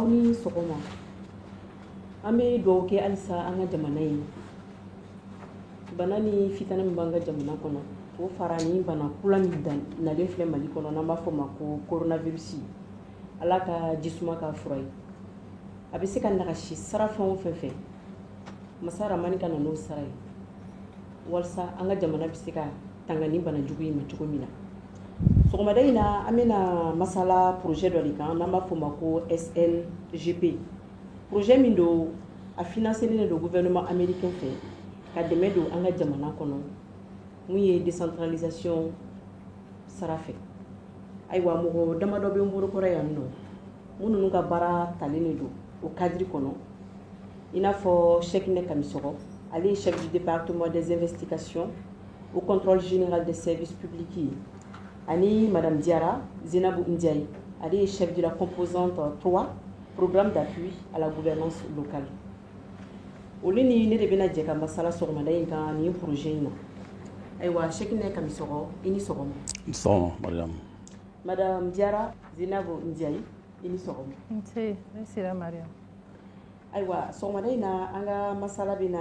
ni sɔgɔma an bɛ dugawu kɛ halisa an ka jamana ye bana ni fitana min b'an ka jamana kɔnɔ o fara ni bana kula min nalen filɛ Mali kɔnɔ n'an b'a fɔ ma ko coronavirus Ala ka jisuma ka fura ye a bɛ se ka nagasi sira fɛn o fɛn fɛ Masa Rahamani ka na n'o sira ye walasa an ka jamana bɛ se ka tanga ni bana jugu in ma cogo min na sɔgɔmada in na an bɛna masala projet dɔ de kan n'an b'a fɔ ma ko SLGP projet min don a financelen don gouvernement américain fɛ ka dɛmɛ don an ka jamana kɔnɔ mun ye décentralisation sira fɛ ayiwa mɔgɔ damadɔ bɛ n bolokɔrɔ yan nɔ minnu ka baara talen de don o cadre kɔnɔ i n'a fɔ Cheikhne Kamisɔgɔ ale ye chef du département des investigations au contrôle général des services publics ani Madame Diara Zinabu Ndiaye elle est chef de la composante 3 programme d'appui à la gouvernance locale olu ni ne de bɛna jɛ ka masala sɔgɔmada in kan ni projet in na ayiwa Cheikhne Kamisɔgɔ i ni sɔgɔma sɔgɔma Mariam Madame Diara Zinabu Ndiaye i ni sɔgɔma nse ne sera Mariam ayiwa sɔgɔmada in na an ka masala bɛna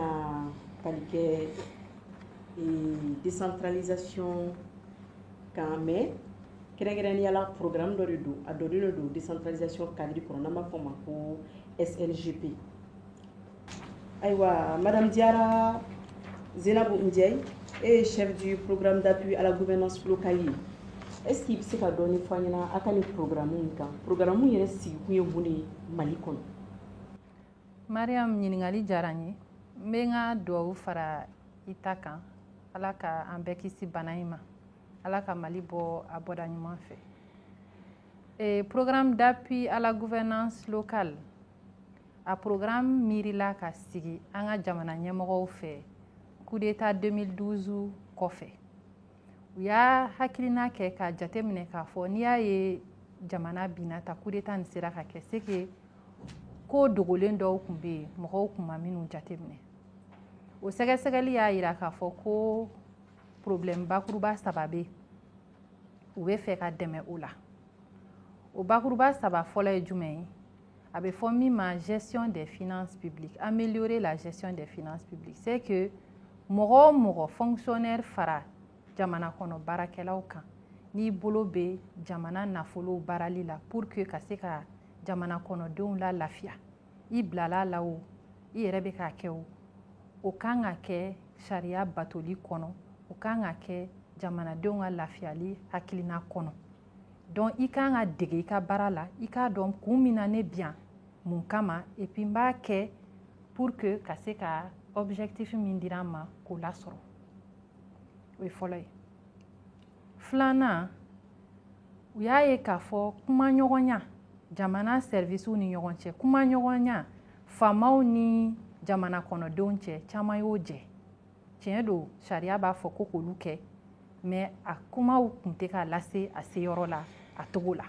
tali kɛ décentralisation kan mais kɛrɛnkɛrɛnnenya la programme dɔ de don a dɔlen de don décentralisation cadre kɔnɔ n'an b'a fɔ ma ko SLGP ayiwa Madame Diara Zinabu Ndiaye e chef du programme d'appui à la gouvernance locale ye est-ce que i bɛ se ka dɔɔni fɔ an ɲɛna a ka nin programme in kan programme yɛrɛ sigikun ye mun de ye Mali kɔnɔ Mariam ɲininkali diyara n ye n bɛ n ka dugawu fara i ta kan Ala ka an bɛɛ kisi bana in ma Ala ka Mali bɔ a bɔda ɲuman fɛ programme d'appui à la gouvernance locale a programme miirila ka sigi an ka jamana ɲɛmɔgɔw fɛ coup d'état 2012 kɔfɛ u y'a hakilina kɛ ka jateminɛ k'a fɔ n'i y'a ye jamana binna ta coup d'état nin sera ka kɛ c'est que ko dogolen dɔw tun bɛ yen mɔgɔw tun ma minnu jateminɛ o sɛgɛsɛgɛli y'a jira k'a fɔ ko problème bakuruba saba bɛ u bɛ fɛ ka dɛmɛ o la o bakuruba saba fɔlɔ ye jumɛn ye a bɛ fɔ min ma gestion des finances publiques améliorer la gestion des finances publiques c'est que mɔgɔ o mɔgɔ fonctionnaire fara jamana kɔnɔ baarakɛlaw kan n'i bolo bɛ jamana nafolo baarali la pour que ka se ka jamana kɔnɔdenw la lafiya i bilala la o i yɛrɛ bɛ k'a kɛ o kan ka kɛ sariya batoli kɔnɔ o kan ka kɛ jamanadenw ka lafiyali hakilina kɔnɔ donc i kan ka dege i ka baara la i k'a dɔn kun min na ne bi yan mun kama et puis n b'a kɛ pour que ka se ka objectif min dira n ma k'o lasɔrɔ o ye fɔlɔ ye filanan u y'a ye k'a fɔ kumaɲɔgɔnya jamana servicew ni ɲɔgɔn cɛ kumaɲɔgɔnya faamaw ni jamana kɔnɔdenw cɛ caman y'o jɛ tiɲɛ don sariya b'a fɔ ko k'olu kɛ mais a kumaw tun tɛ ka lase a seyɔrɔ la a togo la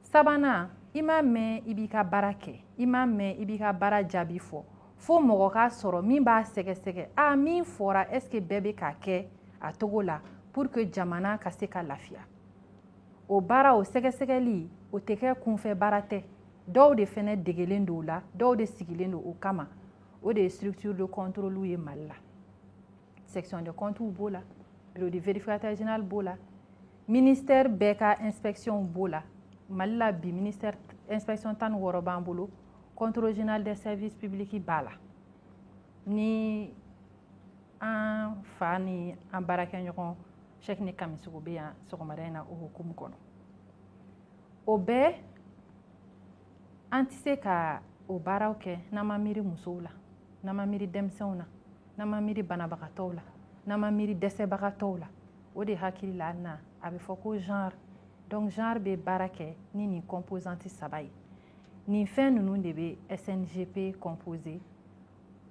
sabanan i m'a mɛn i b'i ka baara kɛ i m'a mɛn i b'i ka baara jaabi fɔ fo mɔgɔ k'a sɔrɔ min b'a sɛgɛsɛgɛ min fɔra est-ce que bɛɛ bɛ k'a kɛ a togo la pour que jamana ka se ka lafiya o baara o sɛgɛsɛgɛli o tɛ kɛ kunfɛ baara tɛ dɔw de fɛnɛ degelen don o la dɔw de sigilen don o kama o de ye structure de contrôle ye Mali la section de comptes b'o la bureau de vérificateur général b'o la ministère bɛɛ ka inspection b'o la Mali la bi ministère inspection 16 b'an bolo contrôle général des services publics b'a la ni an fa ni an baarakɛɲɔgɔn Cheikhne Kamisɔgɔ bɛ yan sɔgɔmada in na o hukumu kɔnɔ o bɛɛ an tɛ se ka o baaraw kɛ n'an ma miiri musow la n'an ma miiri denmisɛnw na n'an ma miiri banabagatɔw la n'an ma miiri dɛsɛbagatɔw la o de hakili la na a bɛ fɔ ko genre donc genre bɛ baara kɛ ni nin composante saba ye nin fɛn ninnu de bɛ SNGP composé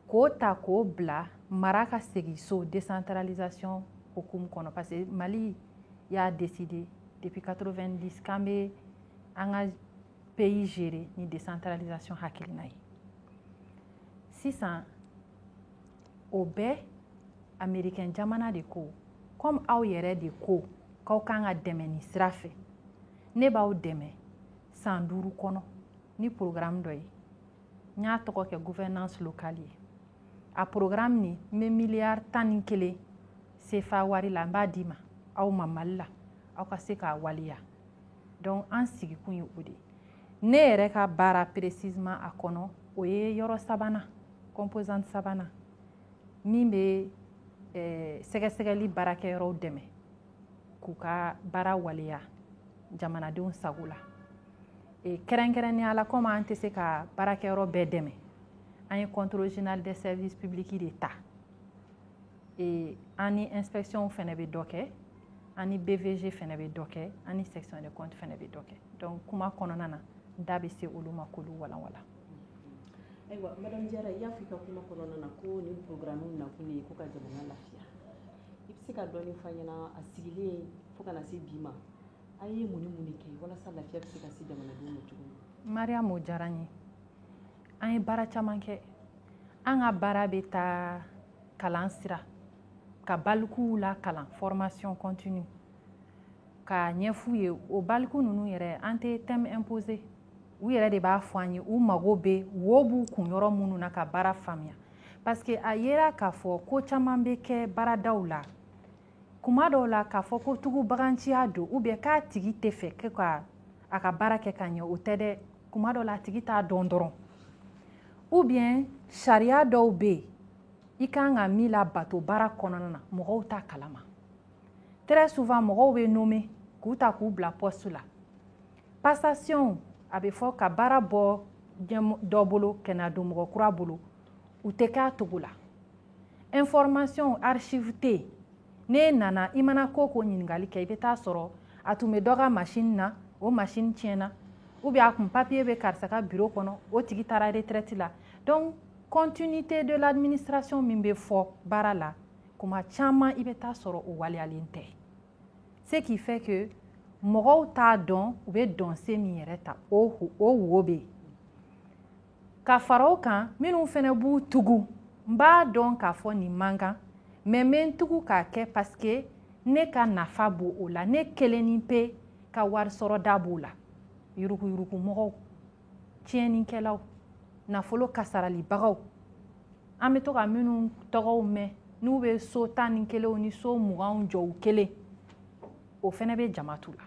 k'o ta k'o bila mara ka segin so décentralisation hukumu kɔnɔ parce que Mali y'a décidé depuis 90 k'an bɛ an ka pays gérer ni décentralisation hakilina ye sisan o bɛɛ américain jamana de ko comme aw yɛrɛ de ko k'aw kan ka dɛmɛ nin sira fɛ ne b'aw dɛmɛ san 5 kɔnɔ ni programme dɔ ye n y'a tɔgɔ kɛ gouvernance locale ye a programme ni n bɛ miliyari 11 CFA wari la n b'a d'i ma aw ma Mali la aw ka se k'a waliya donc an sigikun ye o de ye ne yɛrɛ ka baara précisément a kɔnɔ o ye yɔrɔ sabanan composante sabanan min bɛ sɛgɛsɛgɛli baarakɛyɔrɔw dɛmɛ k'u ka baara waliya jamanadenw sago la kɛrɛnkɛrɛnnenya la komi an tɛ se ka baarakɛyɔrɔ bɛɛ dɛmɛ an ye contrôle général des services publics de ta an ni inspection fɛnɛ bɛ dɔ kɛ an ni BVG fɛnɛ bɛ dɔ kɛ an ni section de compte fɛnɛ bɛ dɔ kɛ donc kuma kɔnɔna na n da bɛ se olu ma k'olu walanwalan. Ayiwa madame Diarra i y'a fɔ i ka kuma kɔnɔna na ko nin programme nakun ye ko ka jamana lafiya i bɛ se ka dɔɔni fɔ an ɲɛna a sigilen fo ka na se bi ma a ye mun ni mun de kɛ walasa lafiya bɛ se ka se jamanadenw ma cogo min. Mariam o diyara n ye an ye baara caman kɛ an ka baara bɛ taa kalan sira ka balikuw la kalan formation continue ka ɲɛf'u ye o baliku ninnu yɛrɛ an tɛ thème imposé u yɛrɛ de b'a fɔ an ye u mago bɛ wo b'u kunyɔrɔ minnu na ka baara faamuya parce que a yera k'a fɔ ko caman bɛ kɛ baaradaw la kuma dɔw la k'a fɔ ko tugubaganciya don ou bien k'a tigi tɛ fɛ ka a ka baara kɛ ka ɲɛ o tɛ dɛ kuma dɔw la a tigi t'a dɔn dɔrɔn ou bien sariya dɔw bɛ yen i kan ka min labato baara kɔnɔna na mɔgɔw t'a kalama très souvent mɔgɔw bɛ nommé k'u ta k'u bila poste la passation a bɛ fɔ ka baara bɔ dɔ bolo ka na don mɔgɔ kura bolo u tɛ k'a togo la information archive tɛ yen n'e nana i mana ko ɲininkali kɛ i bɛ taa sɔrɔ a tun bɛ dɔ ka machine na o machine tiɲɛna ou bien a kun papier bɛ karisa ka bureau kɔnɔ o tigi taara retraite la donc continuité de l'administration min bɛ fɔ baara la kuma caman i bɛ taa sɔrɔ o waliyalen tɛ ce qui fait que mɔgɔw t'a dɔn u bɛ dɔnse min yɛrɛ ta o wo bɛ yen ka fara o kan minnu fana b'u tugu n b'a dɔn k'a fɔ nin man kan mais n bɛ n tugu k'a kɛ parce que ne ka nafa b'o o la ne kelen ni pe ka wari sɔrɔ da b'o la yuruguyurugu mɔgɔw tiɲɛnikɛlaw nafolo kasaralibagaw an bɛ to ka minnu tɔgɔw mɛn n'u bɛ so 11 ni so 20 jɔ u kelen o fana bɛ jama tu la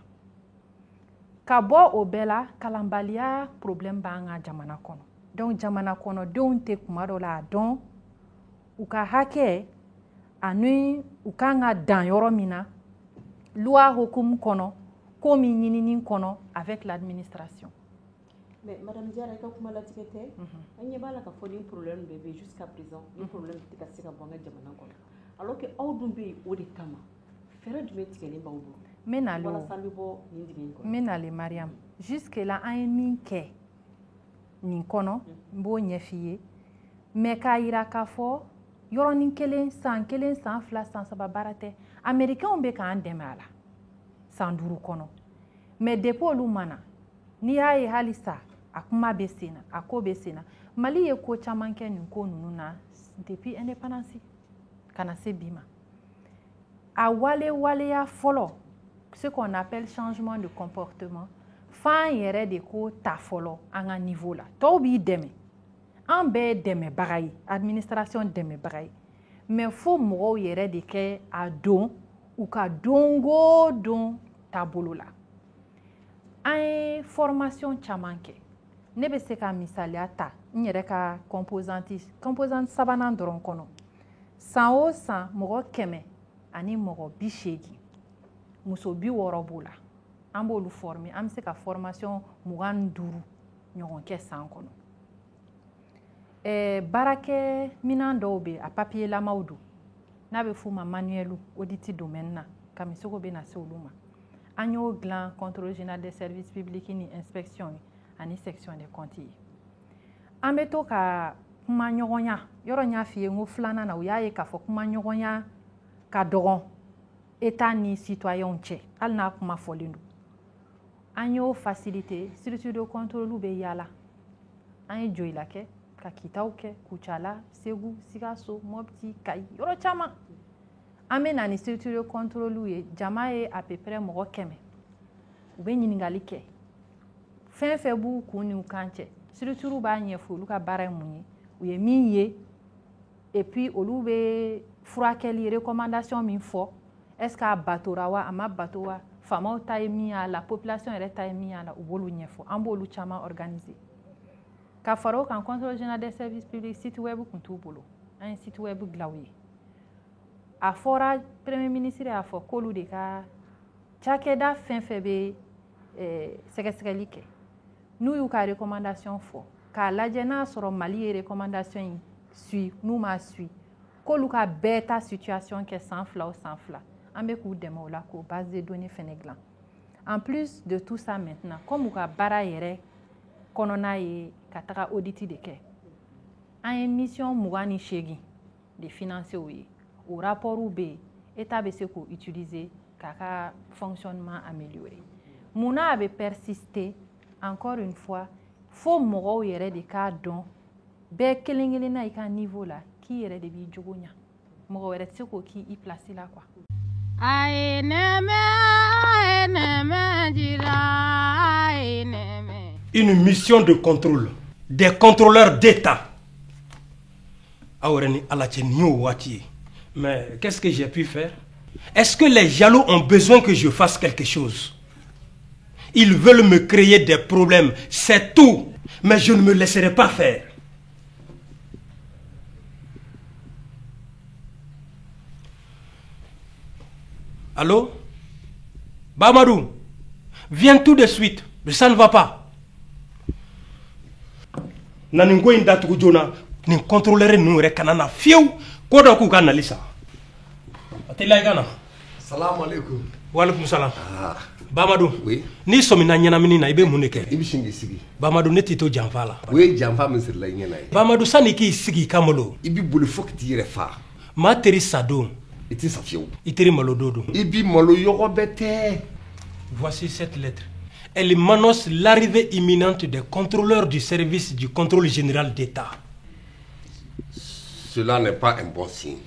ka bɔ o bɛɛ la kalanbaliya problème b'an ka jamana kɔnɔ donc jamana kɔnɔdenw tɛ kuma dɔ la a dɔn u ka hakɛ ani u kan ka dan yɔrɔ min na loi hukumu kɔnɔ ko min ɲinini kɔnɔ avec l'administration. Mais madame Diarra i ka kuma latigɛ tɛ an ɲɛ b'a la ka fɔ nin problème bɛɛ bɛ jusqu'à présent nin problème tɛ ka se ka bɔ an ka jamana kɔnɔ alors que aw dun bɛ yen o de kama fɛɛrɛ jumɛn tigɛlen b'aw bolo walasa an bɛ bɔ nin dingɛ in kɔnɔ. n bɛ nale Mariam jusque là an ye min kɛ nin kɔnɔ n b'o ɲɛf'i ye mais k'a jira k'a fɔ yɔrɔnin kelen san 1 san 2 san 3 baara tɛ américains bɛ k'an dɛmɛ a la san 5 kɔnɔ mais depuis olu mana n'i y'a ye halisa a kuma bɛ sen na a ko bɛ sen na Mali ye ko caman kɛ nin ko ninnu na depuis indépendance ka na se bi ma a waleya fɔlɔ ce qu'on appelle changement de comportement fan yɛrɛ de ko ta fɔlɔ an ka niveau la tɔw b'i dɛmɛ an bɛɛ ye dɛmɛbaga ye administration dɛmɛbaga ye mais fo mɔgɔw yɛrɛ de kɛ a don u ka don o don taabolo la an ye formation caman kɛ ne bɛ se ka misaliya ta n yɛrɛ ka composante sabanan dɔrɔn kɔnɔ san o san mɔgɔ 100 ani mɔgɔ 80 muso 60 b'o la an b'olu former an bɛ se ka formation 25 ɲɔgɔn kɛ san kɔnɔ baarakɛ minan dɔw bɛ a papier lamaw don n'a bɛ f'o ma manuel audit domaine na kamisogo bɛ na se olu ma an y'o dilan contrôle général des services publics ni inspection ani section des comptes ye an bɛ to ka kuma ɲɔgɔnya yɔrɔ n y'a f'i ye n ko filanan na u y'a ye k'a fɔ kuma ɲɔgɔnya ka dɔgɔn État ni citoyen cɛ hali n'a kuma fɔlen don an y'o facilité structure de contrôle bɛ yaala an ye joyila kɛ ka kitaw kɛ Kucala Segu Sikaso Mopti Kayi yɔrɔ caman an bɛ na ni structure de contrôle ye jama ye à peu près mɔgɔ 100 u bɛ ɲininkali kɛ fɛn fɛn b'u kun ni u kan cɛ structure b'a ɲɛfɔ olu ka baara ye mun ye u ye min ye et puis olu bɛ furakɛli recommandation min fɔ est-ce que a batora wa a ma bato wa faamaw ta ye min y'a la population yɛrɛ ta ye min y'a la u b'olu ɲɛfɔ an b'olu caman organiser ka fara o kan contrôle général des services publics site web kun t'u bolo an ye site web dilan u ye a fɔra premier ministre y'a fɔ k'olu de ka cakɛda fɛn fɛn bɛ sɛgɛsɛgɛli kɛ n'u y'u ka recommandation fɔ k'a lajɛ n'a sɔrɔ Mali ye recommandation in suit n'u m'a suit k'olu ka bɛɛ ta situation kɛ san 2 o san 2 an bɛ k'u dɛmɛ o la k'o base de données fɛnɛ dilan en plus de tout ça maintenant comme u ka baara yɛrɛ kɔnɔna ye ka taga audit de kɛ an ye mission 28 de financer o ye o rapportu bɛ yen état bɛ se k'o utiliser k'a ka fonctionnement améliorer munna a bɛ persister encore une fois fo mɔgɔw yɛrɛ de k'a dɔn bɛɛ kelen kelenna i ka niveau la k'i yɛrɛ de b'i jogo ɲa mɔgɔ wɛrɛ tɛ se k'o k'i place la quoi. Une mission de contrôle des contrôleurs d'État. Mais qu'est-ce que j'ai pu faire? Est-ce que les jaloux ont besoin que je fasse quelque chose? Ils veulent me créer des problèmes, c'est tout. Mais je ne me laisserai pas faire. Allô? Bamadou, viens tout de suite. Ça ne va pas. Naningo indatu jona ni contrôleur nous kanana fiou kodo ku kanalisa. Atela gana. Salam alaikum. Wa alaikum salam. Ah. Bamadou. Oui. Ni somina nyana minina ibe muneke. Ibi shingi sigi. Bamadou neti to janfala. Oui, janfa misir la nyana. Bamadou sani ki sigi kamolo. Ibi bulu fok ti yere fa. Ma teri sado. Iti safiou. Iteri malododo. Ibi malo yogo bete. Voici cette lettre. Elle m'annonce l'arrivée imminente des contrôleurs du service du contrôle général d'État. Cela n'est pas un bon signe.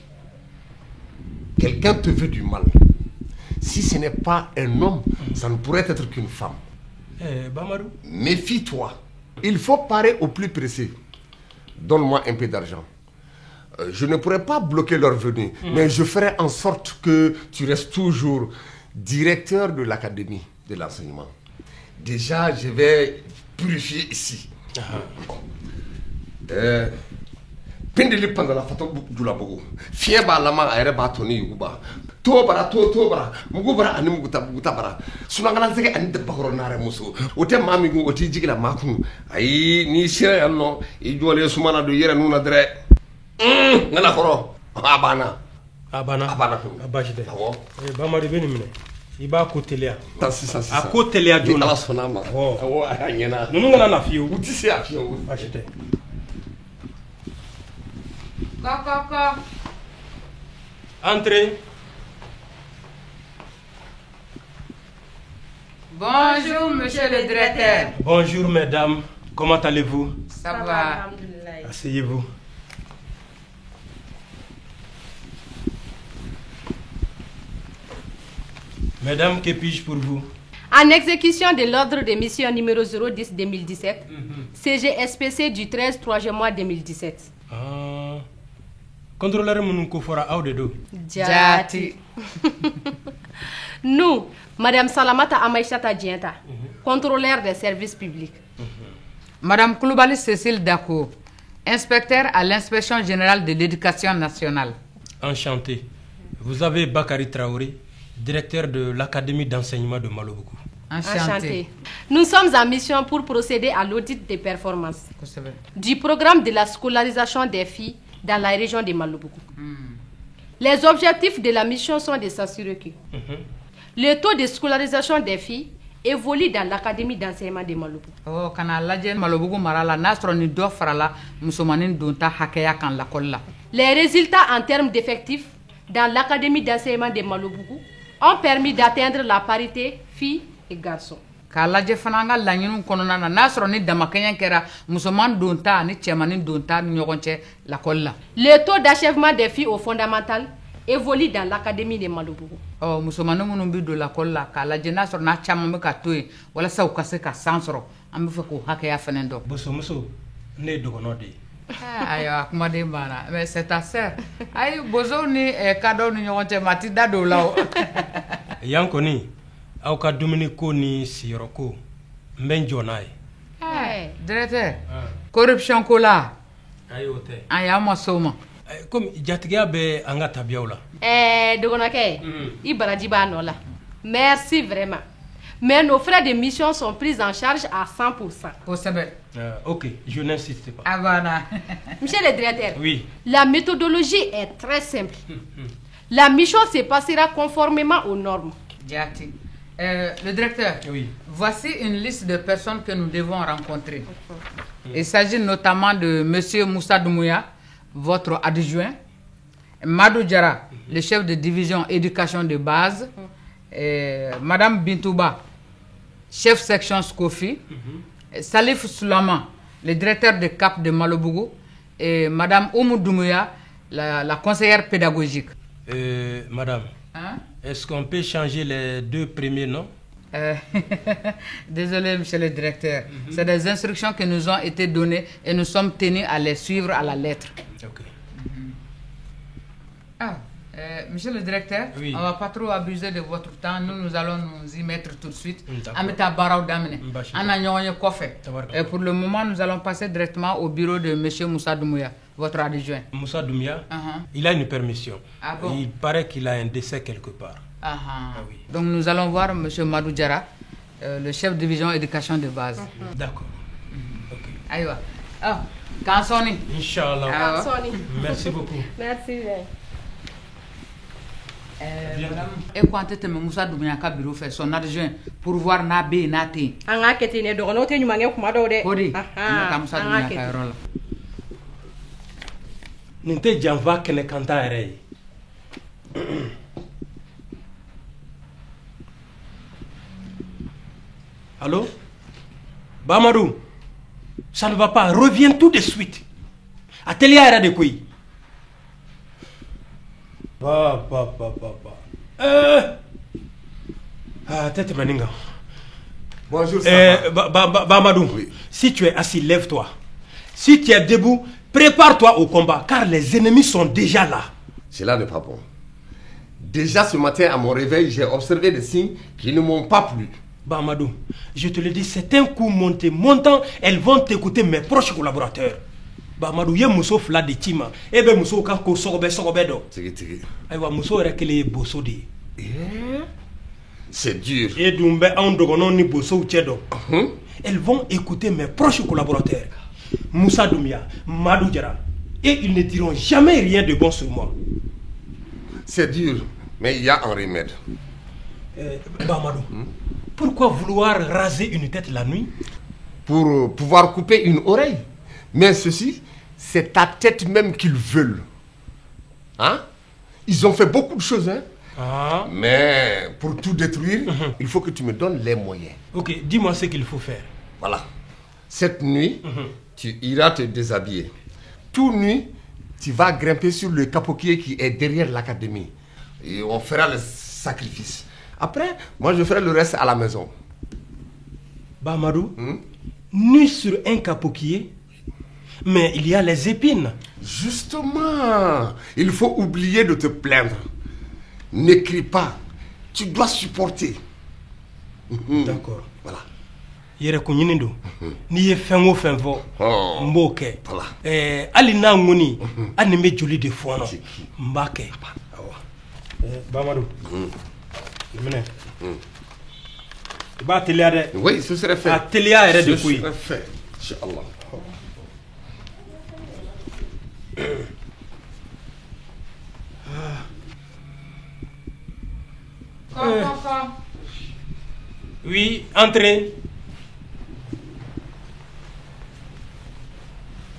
Quelqu'un te veut du mal. Si ce n'est pas un homme, ça ne pourrait être qu'une femme. Bamadou. Méfie-toi. Il faut parer au plus pressé. Donne-moi un peu d'argent. Je ne pourrais pas bloquer leur venue, mais je ferai en sorte que tu restes toujours directeur de l'académie de l'enseignement. Déjà, je vais purifier ici. Pendeli pendant la photo du labogo. Fieba lama aere batoni yuba. Tobara tobara. Mugubara ani mugutabara. Sunangana zeke ani de bakoro nare muso. Ote mami gu oti jigila makunu. Ai ni sire yanno. Ijole sumana do yere nuna dre. Ngana koro. Abana. Abajide. Bamadou beni mine. Iba ko telia. Tasi. A ko telia jona. Ala sonama. Oh. Anyena. Nunu ngana na fiu. Utisi afio. Achete. Kaka. Entrez. Bonjour, monsieur le directeur. Bonjour, mesdames. Comment allez-vous? Ça va. Asseyez-vous. Mesdames, que puis-je pour vous? En exécution de l'ordre de mission numéro 010-2017, CGSPC du 13-3 mois 2017. Ah. Contrôleur Mounouko fera Aodedo. Jati. Nous, Madame Salamata Amaïchata Dienta, contrôleur des services publics. Madame Koulibaly Cécile Dako, inspecteur à l'inspection générale de l'éducation nationale. Enchanté. Vous avez Bakary Traoré, directeur de l'académie d'enseignement de Maloboukou. Enchanté. Nous sommes en mission pour procéder à l'audit des performances du programme de la scolarisation des filles dans la région de Maloboukou. Les objectifs de la mission sont de s'assurer que le taux de scolarisation des filles évolue dans l'académie d'enseignement de Maloboukou. Oh, kana lajɛ Maloboukou mara la n'a sɔrɔ ni dɔ farala musomanin donta hakɛya kan lakɔli la. Les résultats en termes d'effectifs dans l'académie d'enseignement de Maloboukou ont permis d'atteindre la parité filles et garçons. K'a lajɛ fana an ka laɲiniw kɔnɔna na n'a sɔrɔ ni damakɛɲɛ kɛra musoman donta ani cɛmanin donta ni ɲɔgɔn cɛ lakɔli la. Le taux d'achèvement des filles au fondamental évolue dans l'académie de Maloboukou. Musomanin minnu bi don lakɔli la k'a lajɛ n'a sɔrɔ n'a caman bɛ ka to yen walasa u ka se ka san sɔrɔ an bɛ fɛ k'o hakɛya fɛnɛ dɔn. Bosomuso ne dɔgɔnɔ de ye. Ayiwa kumaden banna mais c'est ta sœur. Ayi bozow ni kadɔw ni ɲɔgɔn cɛ ma ti da don o la o. Yan kɔni aw ka dumuni ko ni siyɔrɔ ko n bɛ n jɔ n'a ye. Directeur corruption ko la. Ayi o tɛ. Ayi an ma s'o ma. Comme jatigiya bɛ an ka tabiyaw la. Dogonakɛ i baraji b'a nɔ la. Merci vraiment. Mais nos frais de mission sont pris en charge à 100%. Kosɛbɛ. Ok, je n'insiste pas. Ah voilà. Monsieur le directeur, oui. La méthodologie est très simple. La mission se passera conformément aux normes. Diati. Le directeur, oui. Voici une liste de personnes que nous devons rencontrer. Il s'agit notamment de Monsieur Moussa Doumbouya, votre adjoint, Madou Diara, le chef de division éducation de base, Madame Bintouba, chef section SCOFI, Salif Soulaman, le directeur de CAP de Malobougou, et Madame Oumou Doumbouya, la conseillère pédagogique. Madame, hein? Est-ce qu'on peut changer les 2 premiers noms? Désolé, monsieur le directeur. C'est des instructions qui nous ont été données et nous sommes tenus à les suivre à la lettre. Ok. Monsieur le directeur, oui. On ne va pas trop abuser de votre temps. Nous allons nous y mettre tout de suite. Amita Barao Damine. Et pour le moment, nous allons passer directement au bureau de monsieur Moussa Doumbouya, votre adjoint. Moussa Doumbouya, il a une permission. Ah bon? Il paraît qu'il a un décès quelque part. Oui. Donc nous allons voir monsieur Madou Diara, le chef de division éducation de base. D'accord. Aïwa. Kansoni. Inch'Allah. Merci beaucoup. Merci. Et quand tu es Moussa Doumbouya ka bureau fait son adjoint pour voir na be na te. Anga ketine dogono te nyumange kuma do de. Kodi. Ka Moussa Doumbouya ka yɔrɔ la. Nin tɛ janfa kɛnɛ kanta yɛrɛ ye. Allô? Bamadou, ça ne va pas. Reviens tout de suite. Atelier yɛrɛ de koyi. Tête Maninga. Bonjour, Bamadou, oui. Si tu es assis, lève-toi. Si tu es debout, prépare-toi au combat, car les ennemis sont déjà là. Cela n'est pas bon. Déjà ce matin, à mon réveil, j'ai observé des signes qui ne m'ont pas plu. Bamadou, je te le dis, c'est un coup montant, elles vont t'écouter, mes proches collaborateurs. Bamadou, ye muso fla de tima, ebe muso ka ko sogobe do. Tigi. Aywa muso rekele boso de. C'est dur. Et dumbe an dogono ni boso do. Elles vont écouter mes proches collaborateurs. Moussa Doumbouya, Madou Diara, et ils ne diront jamais rien de bon sur moi. C'est dur, mais il y a un remède. Bamadou, pourquoi vouloir raser une tête la nuit? Pour pouvoir couper une oreille. Mais ceci, c'est ta tête même qu'ils veulent. Hein? Ils ont fait beaucoup de choses, hein? Mais pour tout détruire, il faut que tu me donnes les moyens. Ok, dis-moi ce qu'il faut faire. Voilà. Cette nuit, tu iras te déshabiller. Toute nuit, tu vas grimper sur le capoquier qui est derrière l'académie. Et on fera le sacrifice. Après, moi je ferai le reste à la maison. Bamadou, nuit sur un capoquier, mais il y a les épines. Justement, il faut oublier de te plaindre. N'écris pas. Tu dois supporter. D'accord. Voilà. Yere kunyini do. Ni ye fɛn o fɛn fɔ, n b'o kɛ. Voilà. Hali n'a ŋuni, hali ni n bɛ joli de fɔɔnɔ, n b'a kɛ. Bamadou, minɛ. I b'a teliya dɛ. Oui, ce serait fait. A teliya yɛrɛ de koyi. Ce serait fait. Inch'Allah. Oui, entrez.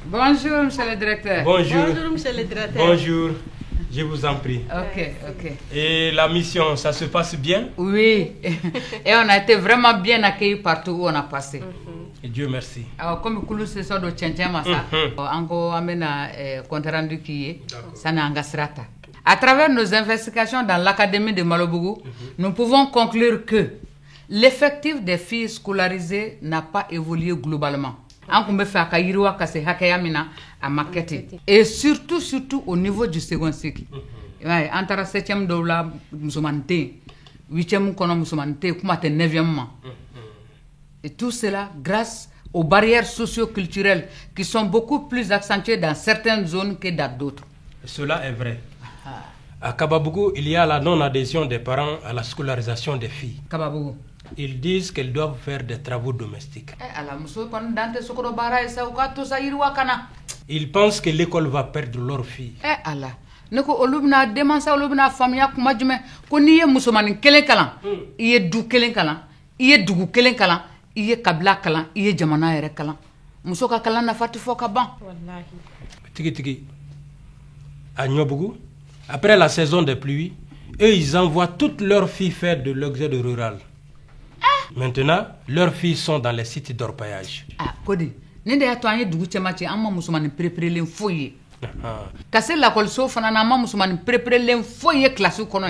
Bonjour, monsieur le directeur. Bonjour. Bonjour, monsieur le directeur. Bonjour. Je vous en prie. Ok. Et la mission, ça se passe bien? Oui. Et on a été vraiment bien accueillis partout où on a passé. Et Dieu merci. Alors, comme Koulou se sort de Tchentchen Massa, on amena compte rendu qui est, ça n'a pas. À travers nos investigations dans l'académie de Malobougou, nous pouvons conclure que l'effectif des filles scolarisées n'a pas évolué globalement. Et surtout au niveau du second cycle. Entre 7e de la musulmanité, 8e kono musulmanité, kuma te 9e. Et tout cela grâce aux barrières socio-culturelles qui sont beaucoup plus accentuées dans certaines zones que dans d'autres. Cela est vrai. À Kababougou, il y a la non-adhésion des parents à la scolarisation des filles. Kababougou. Ils disent qu'elles doivent faire des travaux domestiques. Ils pensent que l'école va perdre leurs filles. À Nyobougou, après la saison des pluies, eux, ils envoient toutes leurs filles faire de l'exode rural. Maintenant, leurs filles sont dans les sites d'orpaillage. Ah, Kodi, nende ya toanye dugu chemache amma musumani preprelen foye. Kase la kolso fana na amma musumani preprelen foye classe kono.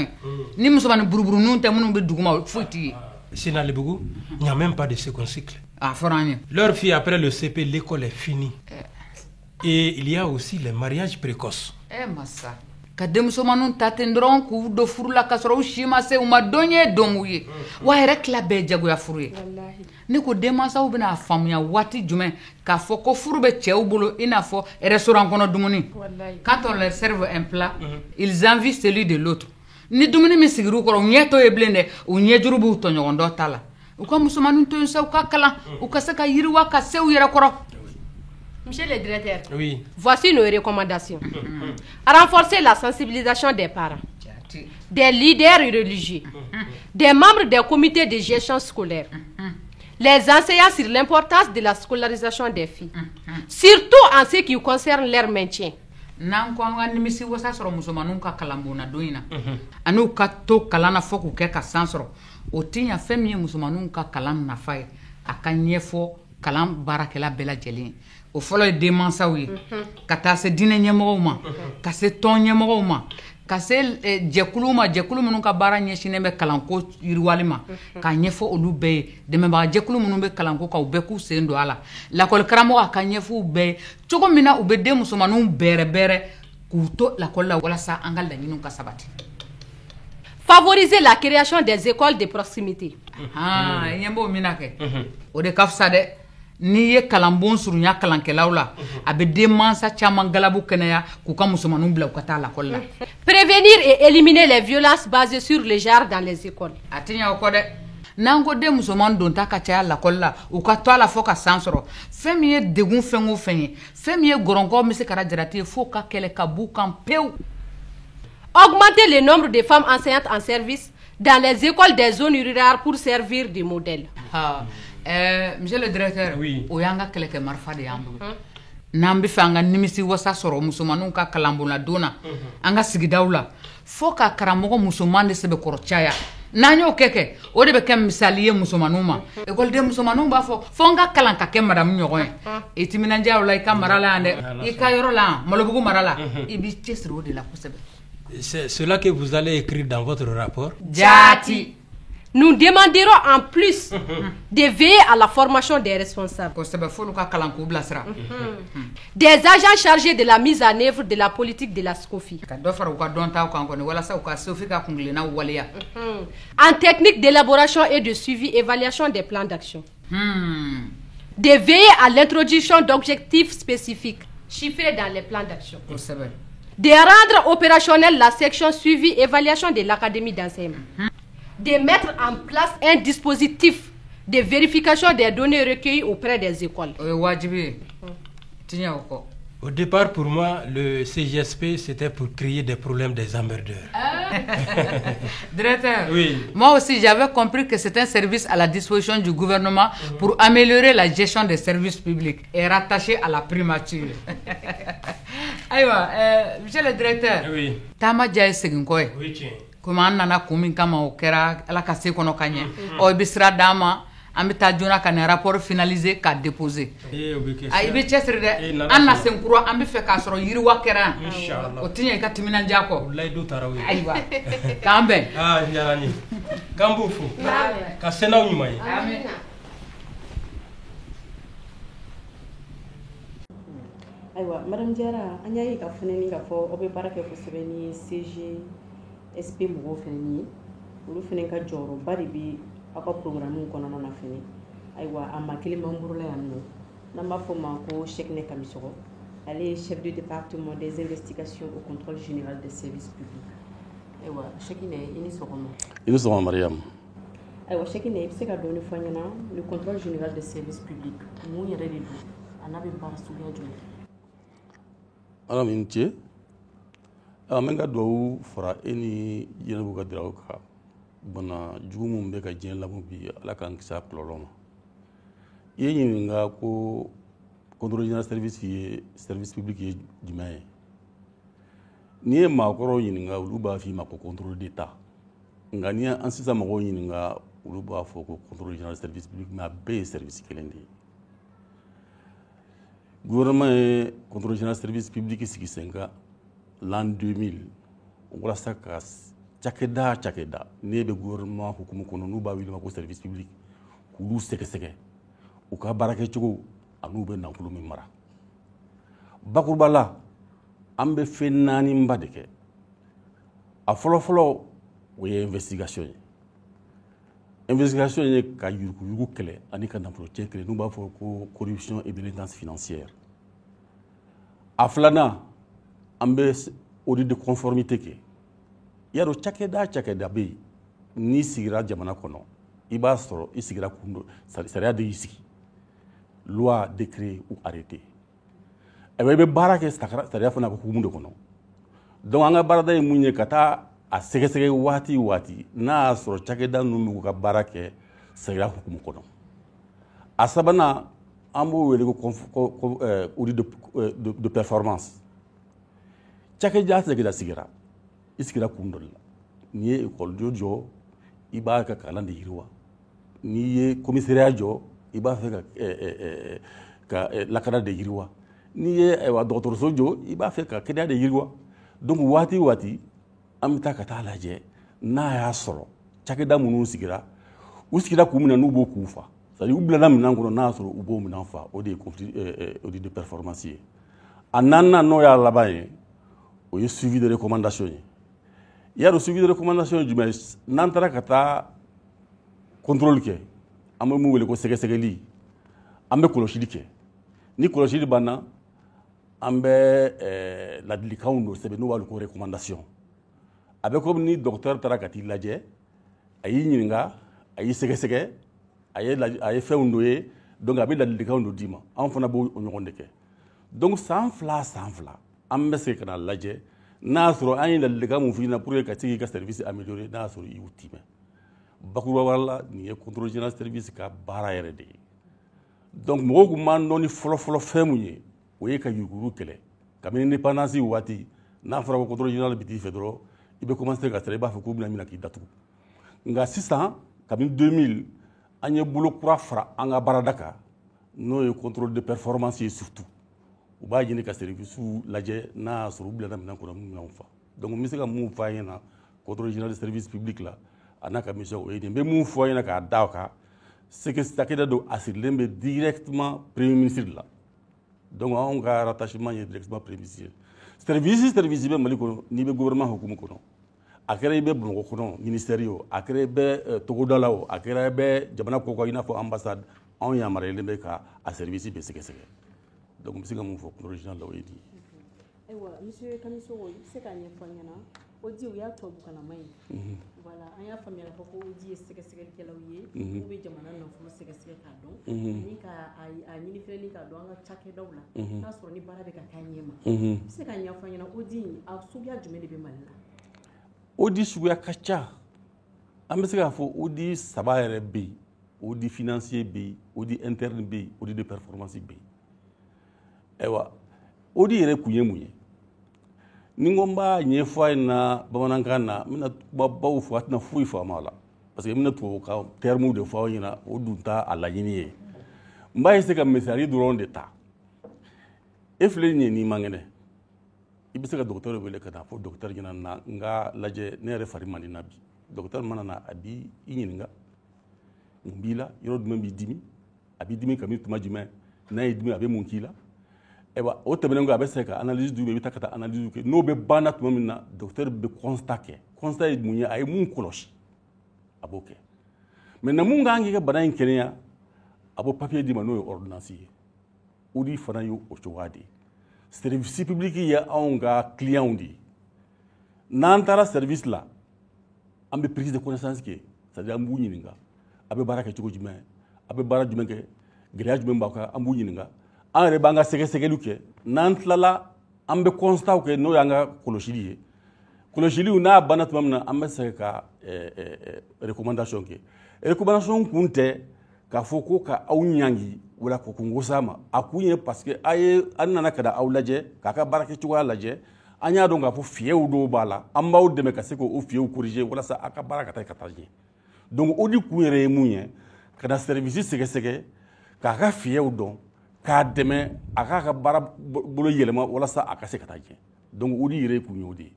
Ni musumani buruburu nunte munu be duguma foyti. Sinalebougou, il n'y a même pas de second cycle. Ah, foranye. Leurs filles après le CP, l'école est finie. Et il y a aussi les mariages précoces. Massa. Ka demusomanun tatendron ku do furula kasoro shima se uma donye domuye wa rek la be jago ya furuye wallahi ne ko demasa u bina famuya wati jume ka foko furube cheubulu inafo restaurant kono dumuni wallahi quand on leur serve un plat ils envient celui de l'autre ni dumuni mi sigiru ko nyeto e blende u nyejuru bu to nyondo tala u ko musomanun to nsa u ka kala u ka saka yirwa ka se u yera koro. Monsieur le directeur, oui. Voici nos recommandations. Renforcer la sensibilisation des parents, des leaders religieux, des membres des comités de gestion scolaire, les enseignants sur l'importance de la scolarisation des filles, surtout en ce qui concerne leur maintien. Nan ko anga nimisi wasa soro musomanun ka kalambuna doina anu ka to kalana foku ke ka sansoro o tinya femi musomanun ka kalan na fay akanyefo kalan barakela bela jeli o folo de mansawi ka ta se dine nyemo ma ka se ton nyemo ma ka se jekuluma jekulumun ka bara nyeshine be kalanko yirwalima ka nyefo olube de me ba jekulumun be kalanko ka ubeku sendo ala la kol kramo ka nyefu be chogo mina ubede musomanun bere kuto la kolla wala sa angal da nyinun ka sabati. Favoriser la création des écoles de proximité. Ah, nyembo mina ke o de kafsa de ni ye kalambon surunya kalankelaw la abe demansa chaman galabu kenaya ku ka musomanun bla ku ta la kolla. Prévenir et éliminer les violences basées sur le genre dans les écoles. Atinya ko de nango de musoman don ta ka cha la kolla u ka to la foka sansoro femiye degun fengo fenye femiye gorongo mi se kara jarati foka kele kabu kan peu. Augmenter le nombre de femmes enseignantes en service dans les écoles des zones rurales pour servir de modèle. Monsieur le directeur, oui. Oyanga keleke marfa de yambu. Nambi fanga nimisi wasa soro musomanun ka kalambuna dona. Anga sigidawla. Foka karamogo musoman de sebe korochaya. Nanyo keke, o de be kem misaliye musomanuma. École de musomanuma fo fonga kalanka ke madame nyogoy. Etimina jawla ka marala ande. Ika yoro la, molobugu marala. Ibi chesro de la kosebe. C'est cela que vous allez écrire dans votre rapport. Jati. Nous demanderons en plus de veiller à la formation des responsables, des agents chargés de la mise en œuvre de la politique de la SCOFI, en technique d'élaboration et de suivi, évaluation des plans d'action, de veiller à l'introduction d'objectifs spécifiques chiffrés dans les plans d'action, de rendre opérationnelle la section suivi, évaluation de l'académie d'enseignement, de mettre en place un dispositif de vérification des données recueillies auprès des écoles. Au départ, pour moi, le CGSP, c'était pour créer des problèmes des emmerdeurs. Directeur, oui. Moi aussi, j'avais compris que c'est un service à la disposition du gouvernement pour améliorer la gestion des services publics et rattaché à la primature. Aïwa, monsieur le directeur, oui. Tama Djaye Seginkoy. Oui, tiens. Comment on a commis comme au Kera, la cassé qu'on a gagné. Au Bisra Dama, an bɛ taa joona ka nin rapport finaliser k'a déposer i bɛ cɛsiri dɛ an na sen kura an bɛ fɛ k'a sɔrɔ yiriwa kɛra yan o tɛ ɲɛ i ka timinandiya kɔ ayiwa k'an bɛn diyara n ye k'an b'u fo ka se n'aw ɲuman ye ayiwa madame Diarra an y'a ye ka fɛnɛ ni ka fɔ aw bɛ baara kɛ kosɛbɛ ni CGSP mɔgɔw fɛnɛ ni ye olu fɛnɛ ka jɔyɔrɔba de bɛ aw ka programme kɔnɔna na fɛnɛ ayiwa a ma kelen b'an bolo la yan nɔ n'an b'a fɔ o ma ko Cheikhne Kamisɔgɔ ale ye chef de département des investigations au contrôle général des services publics ayiwa Cheikhne i ni sɔgɔma i ni sɔgɔma Mariam ayiwa Cheikhne i bɛ se ka dɔɔni fɔ an ɲɛna le contrôle général des services publics mun yɛrɛ de don a n'a bɛ baara suguya jumɛn ala min ce n bɛ ka duwawu fara e ni Jɛnɛbu ka diraw kan bana jugu min bɛ ka diɲɛ lamɔ bi ala k'an kisi a kɔlɔlɔ ma i ye ɲininka ko contrôle général service ye service public ye jumɛn ye n'i ye maakɔrɔw ɲininka olu b'a f'i ma ko contrôle d'état nka n'i an sisan mɔgɔw ɲininka olu b'a fɔ ko contrôle général service public mais a bɛɛ ye service kelen de ye gouvernement ye contrôle général service public sigi sen kan l'an 2000 walasa ka cakɛda n'e bɛ gouvernement hukumu kɔnɔ n'u b'a wele ma ko service public k'olu sɛgɛsɛgɛ u ka baarakɛcogo an'u bɛ nafolo min mara bakuruba la an bɛ fɛn 4ba de kɛ a fɔlɔfɔlɔ o ye investigation ye investigation ye ka yuruguyurugu kɛlɛ ani ka nafolo cɛ kɛlɛ n'u b'a fɔ ko corruption et délinquance financière a filanan an bɛ audit de conformité kɛ yaro cakɛda bɛ yen n'i sigira jamana kɔnɔ i b'a sɔrɔ i sigira kun dɔ sariya de y'i sigi loi décret ou arrêté i bɛ baara kɛ sariya fana ka hukumu de kɔnɔ donc an ka baarada ye mun ye ka taa a sɛgɛsɛgɛ waati n'a y'a sɔrɔ cakɛda ninnu b'u ka baara kɛ sariya hukumu kɔnɔ a sabanan an b'o wele ko audit de performance cakɛda sigira i sigira kun dɔ la n'i ye école jɔ i b'a ka kalan de yiriwa n'i ye commissariat jɔ i b'a fɛ ka lakana de yiriwa n'i ye dɔgɔtɔrɔso jɔ i b'a fɛ ka kɛnɛya de yiriwa donc waati an bɛ taa ka taa lajɛ n'a y'a sɔrɔ cakɛda minnu sigira u sigira k'u minɛ n'u b'o k'u fa c'est-à-dire u bilala minɛn kɔnɔ n'a y'a sɔrɔ u b'o minɛn fa o de ye audit de performance ye a naaninan n'o y'a laban ye o ye suivi de recommandation ye i y'a dɔn suivi de recommandation ye jumɛn ye n'an taara ka taa contrôle kɛ an bɛ mun wele ko sɛgɛsɛgɛli an bɛ kɔlɔsili kɛ ni kɔlɔsili banna an bɛ ladilikanw dɔ sɛbɛn n'o b'a wele ko recommandation a bɛ komi ni docteur taara ka t'i lajɛ a y'i ɲininka a y'i sɛgɛsɛgɛ a ye fɛnw dɔ ye donc a bɛ ladilikanw dɔ d'i ma anw fana b'o ɲɔgɔn de kɛ donc san fila an bɛ se ka na lajɛ n'a y'a sɔrɔ an ye ladilikan mun f'i ɲɛna pour que ka se k'i ka service améliorer n'a y'a sɔrɔ i y'u timɛ bakuruba la nin ye contrôle général service ka baara yɛrɛ de ye donc mɔgɔw tun b'an dɔn ni fɔlɔfɔlɔ fɛn mun ye o ye ka yuruguyurugu kɛlɛ kabini indépendance waati n'a fɔra ko contrôle général bɛ t'i fɛ dɔrɔn i bɛ commencer ka siran i b'a fɔ k'u bɛna minɛ k'i datugu nka sisan kabini 2000 an ye bolo kura fara an ka baarada kan n'o ye contrôle de performance ye surtout u b'a ɲini ka service lajɛ n'a y'a sɔrɔ u bilala minɛn kɔnɔ min minɛnw fa donc n bɛ se ka mun fɔ a ɲɛna contrôle général de service public la a n'a ka mission o ye nin n bɛ mun fɔ a ɲɛna k'a da o kan c'est que cakɛda don a sirilen bɛ directement premier ministre la donc anw ka rattachement ye directement premier ministre service bɛ Mali kɔnɔ n'i bɛ gouvernement hukumu kɔnɔ a kɛra i bɛ Bamakɔ kɔnɔ ministère ye o a kɛra i bɛ togoda la o a kɛra i bɛ jamana kɔ kan i n'a fɔ ambassade anw yamaruyalen bɛ ka a service bɛ sɛgɛsɛgɛ donc n bɛ se ka mun fɔ contrôle général la o ye nin ye. Ayiwa monsieur Kamisɔgɔ i bɛ se k'a ɲɛfɔ an ɲɛna ODI o y'a tubabukanama ye voilà an y'a faamuya k'a fɔ ko ODI ye sɛgɛsɛgɛlikɛlaw ye k'u bɛ jamana nafolo sɛgɛsɛgɛ k'a dɔn ni ka a ɲini fɛnɛ ni k'a dɔn an ka cakɛdaw la n'a sɔrɔ ni baara bɛ ka taa ɲɛma i bɛ se k'a ɲɛfɔ an ɲɛna ODI a suguya jumɛn de bɛ Mali la. ODI suguya ka ca an bɛ se k'a fɔ ODI 3 yɛrɛ bɛ yen ODI financier bɛ yen ODI interne bɛ yen ODI de performance bɛ yen ayiwa ODI yɛrɛ kun ye mun ye ni n ko n b'a ɲɛfɔ a ye na bamanankan na n bɛna kumabaw fɔ a tɛna foyi faamu a la parce que mina to ka terme de fois ina o dunta a laɲini ye n b'a essayer ka misali dɔrɔn de ta e filɛ nin ye n'i man kɛnɛ i bɛ se ka docteur wele ka taa fɔ docteur ɲɛna na n ka lajɛ ne yɛrɛ fari man di na bi docteur mana na a b'i ɲininka mun b'i la yɔrɔ jumɛn b'i dimi a b'i dimi kabini tuma jumɛn n'a ye dimi a bɛ mun k'i la ayiwa o tɛmɛnen kɔ a bɛ se ka analyse d'u bɛ i bɛ taa ka taa analyse kɛ n'o bɛ banna tuma min na docteur bɛ constat kɛ constat ye mun ye a ye mun kɔlɔsi a b'o kɛ maintenant mun kan k'i ka bana in kɛnɛya a b'o papier d'i ma n'o ye ordonnance ye o de fana ye o cogoya de ye service public ye anw ka client de ye n'an taara service la an bɛ prise de connaissance kɛ c'est-à-dire an b'u ɲininka a bɛ baara kɛ cogo jumɛn a bɛ baara jumɛn kɛ gɛlɛya jumɛn b'aw kan an b'u ɲininka an yɛrɛ b'an ka sɛgɛsɛgɛliw kɛ n'an tilala an bɛ constat kɛ n'o y'an ka kɔlɔsili ye kɔlɔsiliw n'a banna tuma min na an bɛ se ka recommandation kɛ recommandation kun tɛ k'a fɔ ko ka aw ɲangi wala ko kun gosa ma a kun ye parce que an nana ka aw lajɛ k'a ka baara kɛ cogoya lajɛ an y'a dɔn k'a fɔ fiyew dɔw b'a la an b'aw dɛmɛ ka se k'o fiyew corriger walasa a ka baara ka taa ɲɛ donc o de kun yɛrɛ ye mun ye ka na service sɛgɛsɛgɛ k'a ka fiyew dɔn k'a dɛmɛ a k'a ka baara bolo yɛlɛma walasa a ka se ka taa ɲɛ donc o de yɛrɛ kun ye o de ye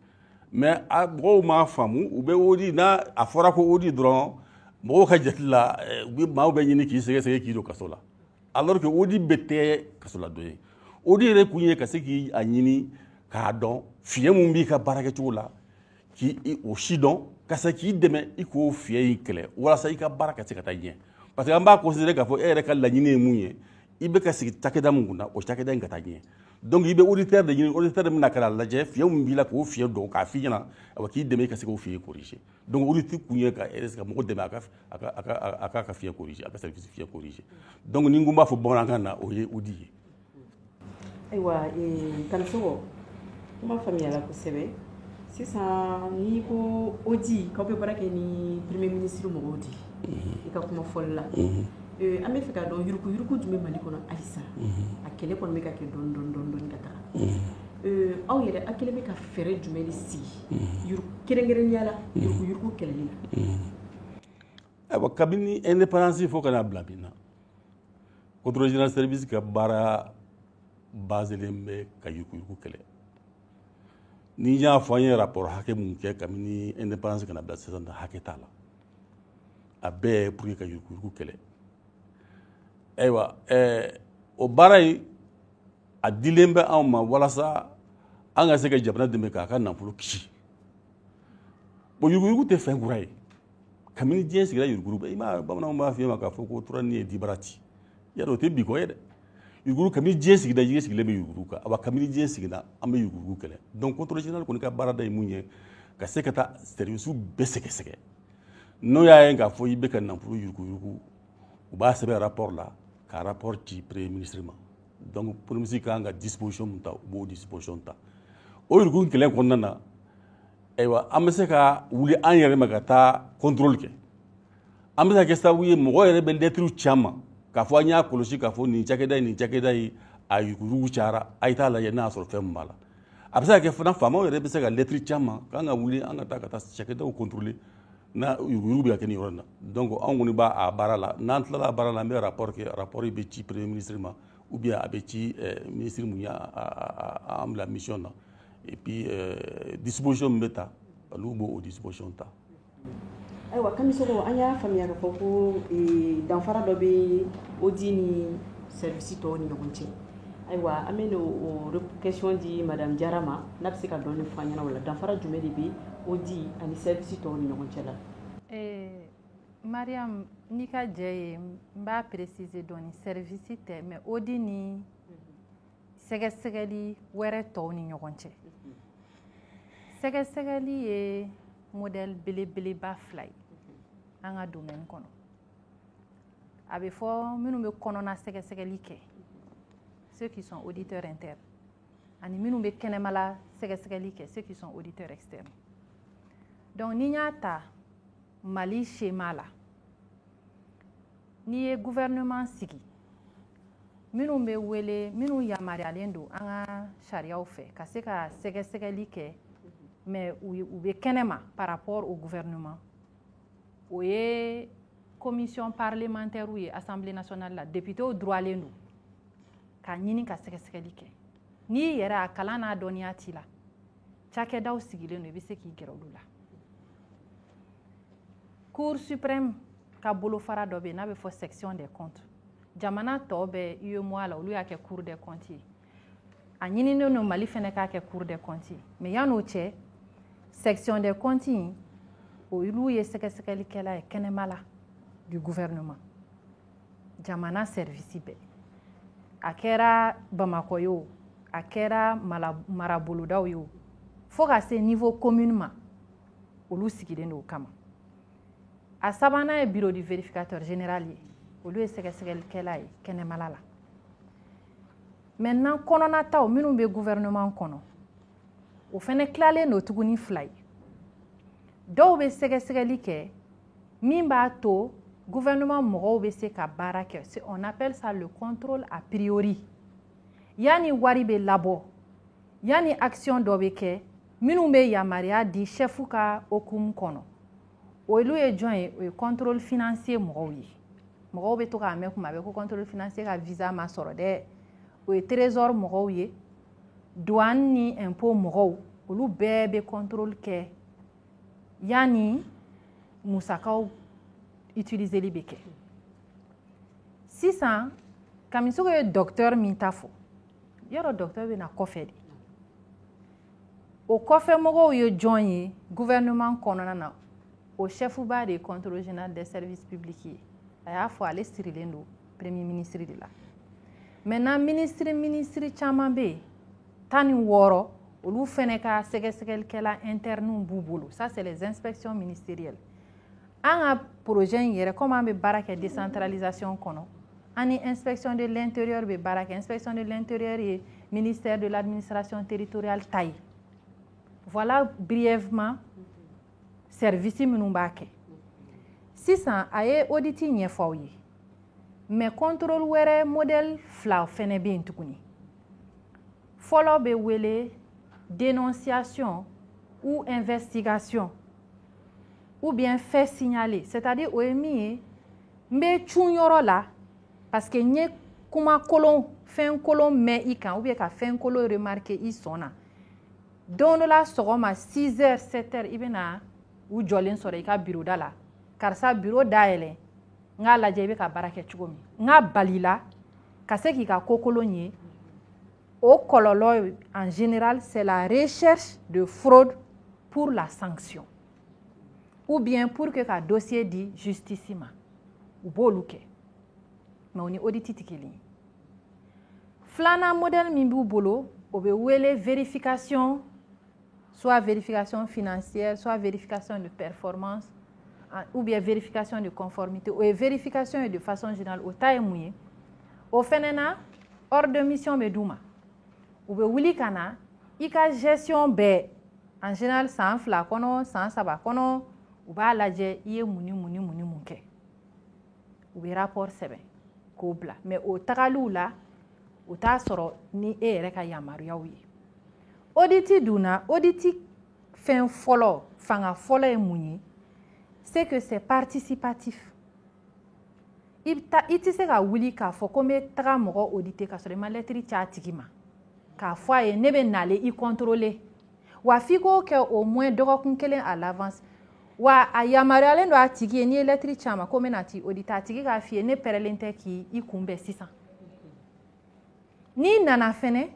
mais a mɔgɔw m'a faamu u bɛ o de n'a a fɔra ko o de dɔrɔn mɔgɔw ka jate la maaw bɛ ɲini k'i sɛgɛsɛgɛ k'i don kaso la alors que o de bɛ tɛ kaso la dɔ ye o de yɛrɛ kun ye ka se k'i a ɲini k'a dɔn fiye mun b'i ka baara kɛcogo la k'i o si dɔn ka se k'i dɛmɛ i k'o fiye in kɛlɛ walasa i ka baara ka se ka taa ɲɛ parce que an b'a considérer k'a fɔ e yɛrɛ ka laɲini ye mun ye i bɛ ka sigi cakɛda mun kunna o cakɛda in ka taa ɲɛ donc i bɛ auditeur de ɲini auditeur de bɛna ka na lajɛ fiye mun b'i la k'o fiye dɔn k'a f'i ɲɛna wa k'i dɛmɛ i ka se k'o fiye corriger donc auditeur kun ye ka mɔgɔ dɛmɛ a k'a ka fiye corriger a ka service fiye corriger donc ni n ko n b'a fɔ bamanankan na o ye o di ye. ayiwa Kanisogo kuma faamuyala kosɛbɛ sisan n'i ko ODI k'aw bɛ baara kɛ ni premier ministre mɔgɔw de i ka kuma fɔli la an bɛ fɛ k'a dɔn yuruku jumɛn Mali kɔnɔ halisa a kɛlɛ kɔni bɛ ka kɛ dɔɔni ka taga aw yɛrɛ a kɛlen bɛ ka fɛɛrɛ jumɛn de sigi kɛrɛnkɛrɛnnenya la yuruku kɛlɛli la. ayiwa kabini indépendance fo ka n'a bila bi na contrôle général service ka baara baselen bɛ ka yuruku kɛlɛ ni y'a fɔ an ye rapport hakɛ mun kɛ kabini indépendance ka na bila sisan hakɛ t'a la a bɛɛ ye pour que ka yuruku kɛlɛ ayiwa o baara in a dilen bɛ anw ma walasa an ka se ka jamana dɛmɛ k'a ka nafolo kisi bon yuruku tɛ fɛn kura ye kabini diɲɛ sigira yuruku i m'a bamananw b'a f'i ma k'a fɔ ko tura ni ye dibara ci yarɔ o tɛ bi kɔ ye dɛ yuruku kabini diɲɛ sigida diɲɛ sigilen bɛ yuruku kan awa kabini diɲɛ sigida an bɛ yuruku kɛlɛ donc contrôle général kɔni ka baarada ye mun ye ka se ka taa service bɛɛ sɛgɛsɛgɛ n'o y'a ye k'a fɔ i bɛ ka nafolo yuruku u b'a sɛbɛn rapport la ka rapport ci premier ministre ma donc premier ministre kan ka disposition mun ta u b'o disposition ta o yuruku kɛlɛ kɔnɔna na ayiwa an bɛ se ka wuli an yɛrɛ ma ka taa contrôle kɛ an bɛ se ka kɛ sababu ye mɔgɔ yɛrɛ bɛ lettre caman k'a fɔ an y'a kɔlɔsi k'a fɔ nin cakɛda in a yuruku cayara a ye t'a lajɛ n'a y'a sɔrɔ fɛn min b'a la a bɛ se ka kɛ fana faamaw yɛrɛ bɛ se ka lettre caman k'an ka wuli an ka taa cakɛdaw contrôler na yuruku bɛ ka kɛ nin yɔrɔ in na donc anw kɔni b'a baara la n'an tilala a baara la an bɛ rapport kɛ rapport bɛ ci premier ministre ma ou bien a bɛ ci ministre mun y'an bila mission na et puis disposition min bɛ ta olu b'o disposition ta. ayiwa Kanisogo an y'a faamuya k'a fɔ ko danfara dɔ bɛ ODI ni service tɔw ni ɲɔgɔn cɛ ayiwa an bɛ o question di madame Jara ma n'a bɛ se ka dɔɔni fɔ an ɲɛna o la danfara jumɛn de bɛ ODI ani service tɔw ni ɲɔgɔn cɛ la. Mariam n'i ka jɛ ye n b'a préciser dɔɔni service tɛ mais ODI ni sɛgɛsɛgɛli wɛrɛ tɔw ni ɲɔgɔn cɛ sɛgɛsɛgɛli ye modèle belebeleba fila ye an ka domaine kɔnɔ a bɛ fɔ minnu bɛ kɔnɔna sɛgɛsɛgɛli kɛ ceux qui sont auditeurs internes ani minnu bɛ kɛnɛmala sɛgɛsɛgɛli kɛ ceux qui sont auditeurs externes donc ni y'a ta Mali schéma la n'i ye gouvernement sigi minnu bɛ wele minnu yamaruyalen don an ka sariyaw fɛ ka se ka sɛgɛsɛgɛli kɛ mais u bɛ kɛnɛma par rapport au gouvernement o ye commission parlementaire ou assemblée nationale la député au droit len do ka ɲini ka sɛgɛsɛgɛli kɛ n'i yɛrɛ a kalan n'a dɔnniya t'i la cakɛdaw sigilen do i bɛ se k'i gɛrɛ olu la cour suprême ka bolofara dɔ bɛ yen n'a bɛ fɔ section des comptes jamana tɔ bɛ UEMOA la olu y'a kɛ cour des comptes ye a ɲininen do Mali fɛnɛ k'a kɛ cour des comptes ye mais yan'o cɛ section des comptes in olu ye sɛgɛsɛgɛlikɛla ye kɛnɛma la du gouvernement jamana service bɛɛ a kɛra Bamakɔ ye o a kɛra marabolodaw ye o fo ka se niveau commune ma olu sigilen do o kama a sabanan ye bureau du vérificateur général ye olu ye sɛgɛsɛgɛlikɛla ye kɛnɛmala la maintenant kɔnɔnataw minnu bɛ gouvernement kɔnɔ o fɛnɛ tilalen do tuguni fila ye dɔw bɛ sɛgɛsɛgɛli kɛ min b'a to gouvernement mɔgɔw bɛ se ka baara kɛ on appelle ça le contrôle a priori yani wari bɛ labɔ yani action dɔ bɛ kɛ minnu bɛ yamaruya di chef ka hukumu kɔnɔ olu ye jɔn ye o ye contrôle financier mɔgɔw ye mɔgɔw bɛ to k'a mɛn kuma bɛ ko contrôle financier ka visa ma sɔrɔ dɛ o ye trésor mɔgɔw ye douane ni impôt mɔgɔw olu bɛɛ bɛ contrôle kɛ yani musakaw utiliseli bɛ kɛ sisan kamisogo ye docteur min ta fɔ yɔrɔ docteur bɛ na kɔfɛ de o kɔfɛ mɔgɔw ye jɔn ye gouvernement kɔnɔna na o chef ba de contrôle général des services publics ye a y'a fɔ ale sirilen do premier ministre de la maintenant ministre caman bɛ yen 16 olu fɛnɛ ka sɛgɛsɛgɛlikɛla interne b'u bolo ça c'est les inspections ministérielles an ka projet in yɛrɛ comme an bɛ baara kɛ décentralisation kɔnɔ an ni inspection de l'intérieur bɛ baara kɛ inspection de l'intérieur ye ministère de l'administration territoriale ta ye voilà brièvement service minnu b'a kɛ sisan a ye audit ɲɛfɔ aw ye mais contrôle wɛrɛ modèle fila fɛnɛ bɛ yen tuguni fɔlɔ bɛ wele dénonciation ou investigation ou bien fait signaler c'est-à-dire o ye min ye n bɛ cun yɔrɔ la parce que n ye kuma kolon fɛn kolon mɛn i kan ou bien ka fɛn kolon remarquer i sɔn na don dɔ la sɔgɔma 6 heures 7 heures i bɛ na u jɔlen sɔrɔ i ka bureau da la karisa bureau dayɛlɛ n k'a lajɛ i bɛ ka baara kɛ cogo min n k'a balila ka se k'i ka ko kolon ye o kɔlɔlɔ en général c'est la recherche de fraude pour la sanction ou bien pour que ka dossier di justice ma u b'olu kɛ mais o ni audit tɛ kelen ye filanan modèle min b'u bolo o bɛ wele vérification soit vérification financière soit vérification de performance ou bien vérification de conformité ou vérification de façon générale o ta ye mun ye o fɛnɛ na ordre de mission bɛ d'u ma u bɛ wuli ka na i ka gestion bɛɛ en général san 2 kɔnɔ san 3 kɔnɔ u b'a lajɛ i ye mun ni mun ni mun ni mun kɛ u bɛ rapport sɛbɛn k'o bila mais o tagaliw la o t'a sɔrɔ ni e yɛrɛ ka yamaruyaw ye audit dunna audit fɛn fɔlɔ fanga fɔlɔ ye mun ye c'est que c'est participatif i tɛ se ka wuli k'a fɔ ko n bɛ taga mɔgɔ auditer ka sɔrɔ i ma lettre ci a tigi ma k'a fɔ a ye ne bɛ nale i contrôler wa f'i k'o kɛ au moins dɔgɔkun kelen à l'avance wa a yamaruyalen do a tigi ye n'i ye lettre ci a ma ko n bɛna t'i auditer a tigi k'a f'i ye ne pɛrɛlen tɛ k'i kunbɛn sisan n'i nana fɛnɛ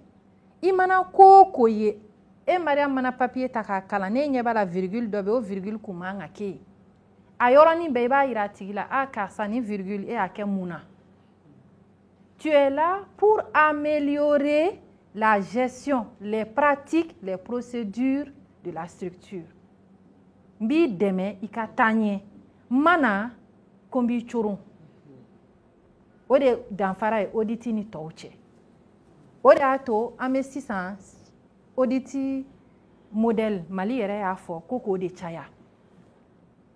i mana ko o ko ye e Mariam mana papier ta k'a kalan ne ɲɛ b'a la virgule dɔ bɛ o virgule kun man ka kɛ yen a yɔrɔnin bɛɛ i b'a yira a tigi la a karisa ni virgule e y'a kɛ mun na tu es là pour améliorer la gestion les pratiques les procédures de la structure n b'i dɛmɛ i ka taa ɲɛ mana ko n b'i coron o de danfara ye audit ni tɔw cɛ o de y'a to an bɛ sisan audit modèle Mali yɛrɛ y'a fɔ ko k'o de caya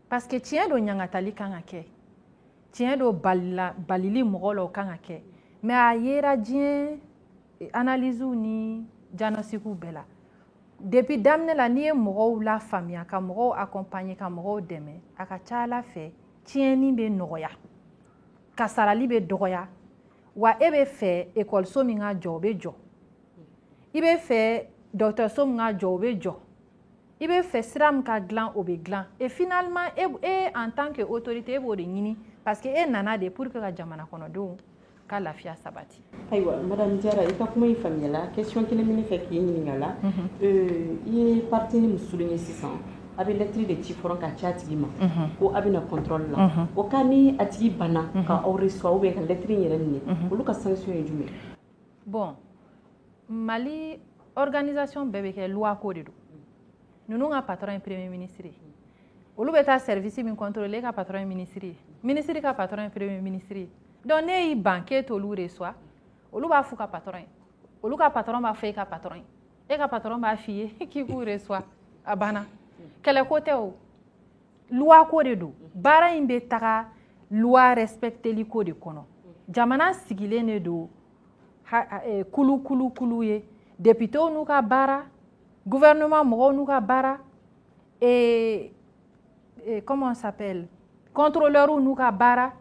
parce que tiɲɛ do ɲangatali kan ka kɛ tiɲɛ do balili mɔgɔ la o kan ka kɛ mais a yera diɲɛ analyse ni diagnostic bɛɛ la depuis daminɛ la n'i ye mɔgɔw la faamuya ka mɔgɔw accompagner ka mɔgɔw dɛmɛ a ka ca Ala fɛ tiɲɛni bɛ nɔgɔya kasarali bɛ dɔgɔya wa e bɛ fɛ école min ka jɔ o bɛ jɔ i bɛ fɛ dɔgɔtɔrɔso min ka jɔ o bɛ jɔ i bɛ fɛ sira min ka dilan o bɛ dilan et finalement e en tant que autorité e b'o de ɲini parce que e nana de pour que ka jamana kɔnɔdenw ka lafiya sabati. Ayiwa madame Diarra i ka kuma in faamuyala question kelen min fɛ k'i ɲininka la i ye parti ni muso ye sisan a bɛ lettre de ci fɔlɔ ka ci a tigi ma ko a bɛna contrôle la o ka ni a tigi banna ka aw reçoit ou bien ka lettre in yɛrɛ minɛ olu ka sanction ye jumɛn? Bon Mali organisation bɛɛ bɛ kɛ loi ko de don ninnu ka patron ye premier ministre ye olu bɛ taa service min contrôler ka patron ye ministre ye ministre ka patron ye premier ministre ye donc ne y'i ban k'e t'olu reçoit olu b'a f'u ka patron ye olu ka patron b'a fɔ e ka patron ye e ka patron b'a f'i ye k'i k'u reçoit a banna kɛlɛ ko tɛ o loi ko de don baara in bɛ taga loi respecteli ko de kɔnɔ jamana sigilen de don kulu ye députés n'u ka baara gouvernement mɔgɔw n'u ka baara comment on s'appelle contrôleurs n'u ka baara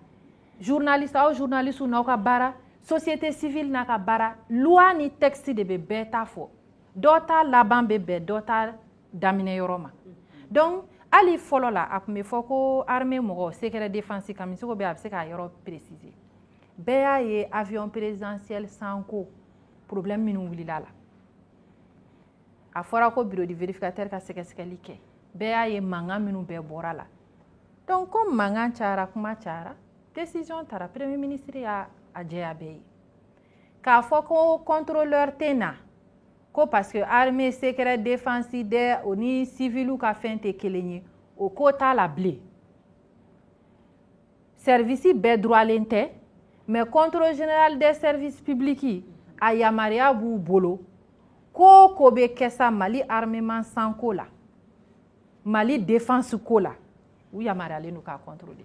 journalistes n'u ka baara société civile n'a ka baara loi ni texte de bɛ bɛɛ ta fɔ dɔ ta laban bɛ bɛn dɔ ta daminɛ yɔrɔ ma donc hali fɔlɔ la a tun bɛ fɔ ko armée mɔgɔ secret défense kamisiko bɛ a bɛ se k'a yɔrɔ préciser bɛɛ y'a ye avion présidentiel sanko problème minnu wulila la a fɔra ko bureau de vérificateur ka sɛgɛsɛgɛli kɛ bɛɛ y'a ye mankan minnu bɛɛ bɔra la donc comme mankan cayara kuma cayara décision tara premier ministre y'a jɛya bɛɛ ye k'a fɔ ko contrôleur tɛ na ko parce que armée secret défense dɛ o ni civil ka fɛn tɛ kelen ye o ko t'a la bilen service bɛɛ droitlen tɛ mais contrôle général des services publics a yamaruya b'u bolo ko ko bɛ kɛ sa Mali armement sanko la Mali défense ko la u yamaruyalen don k'a contrôler.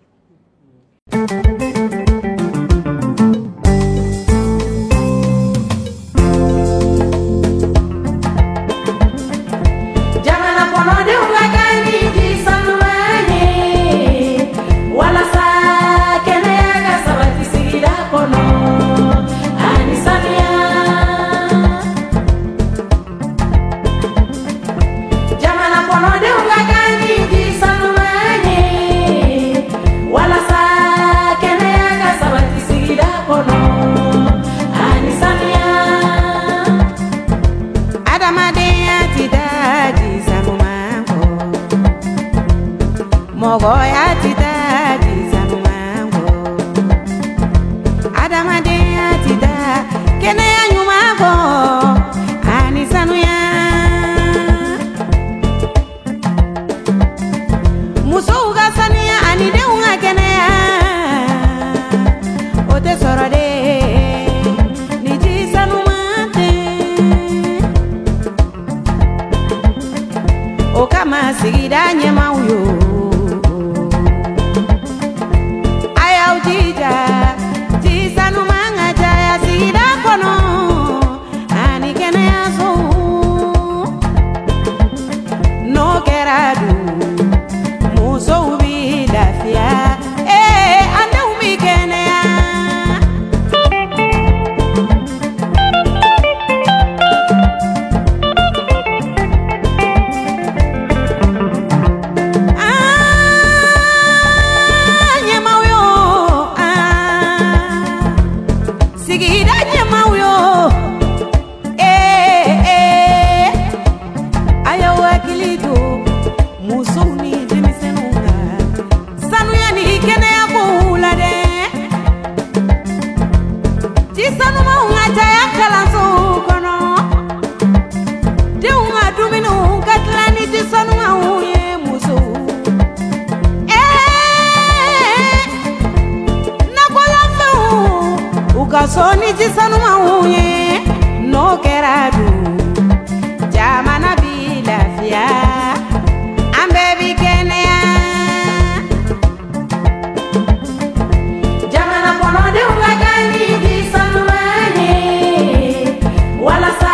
Walasa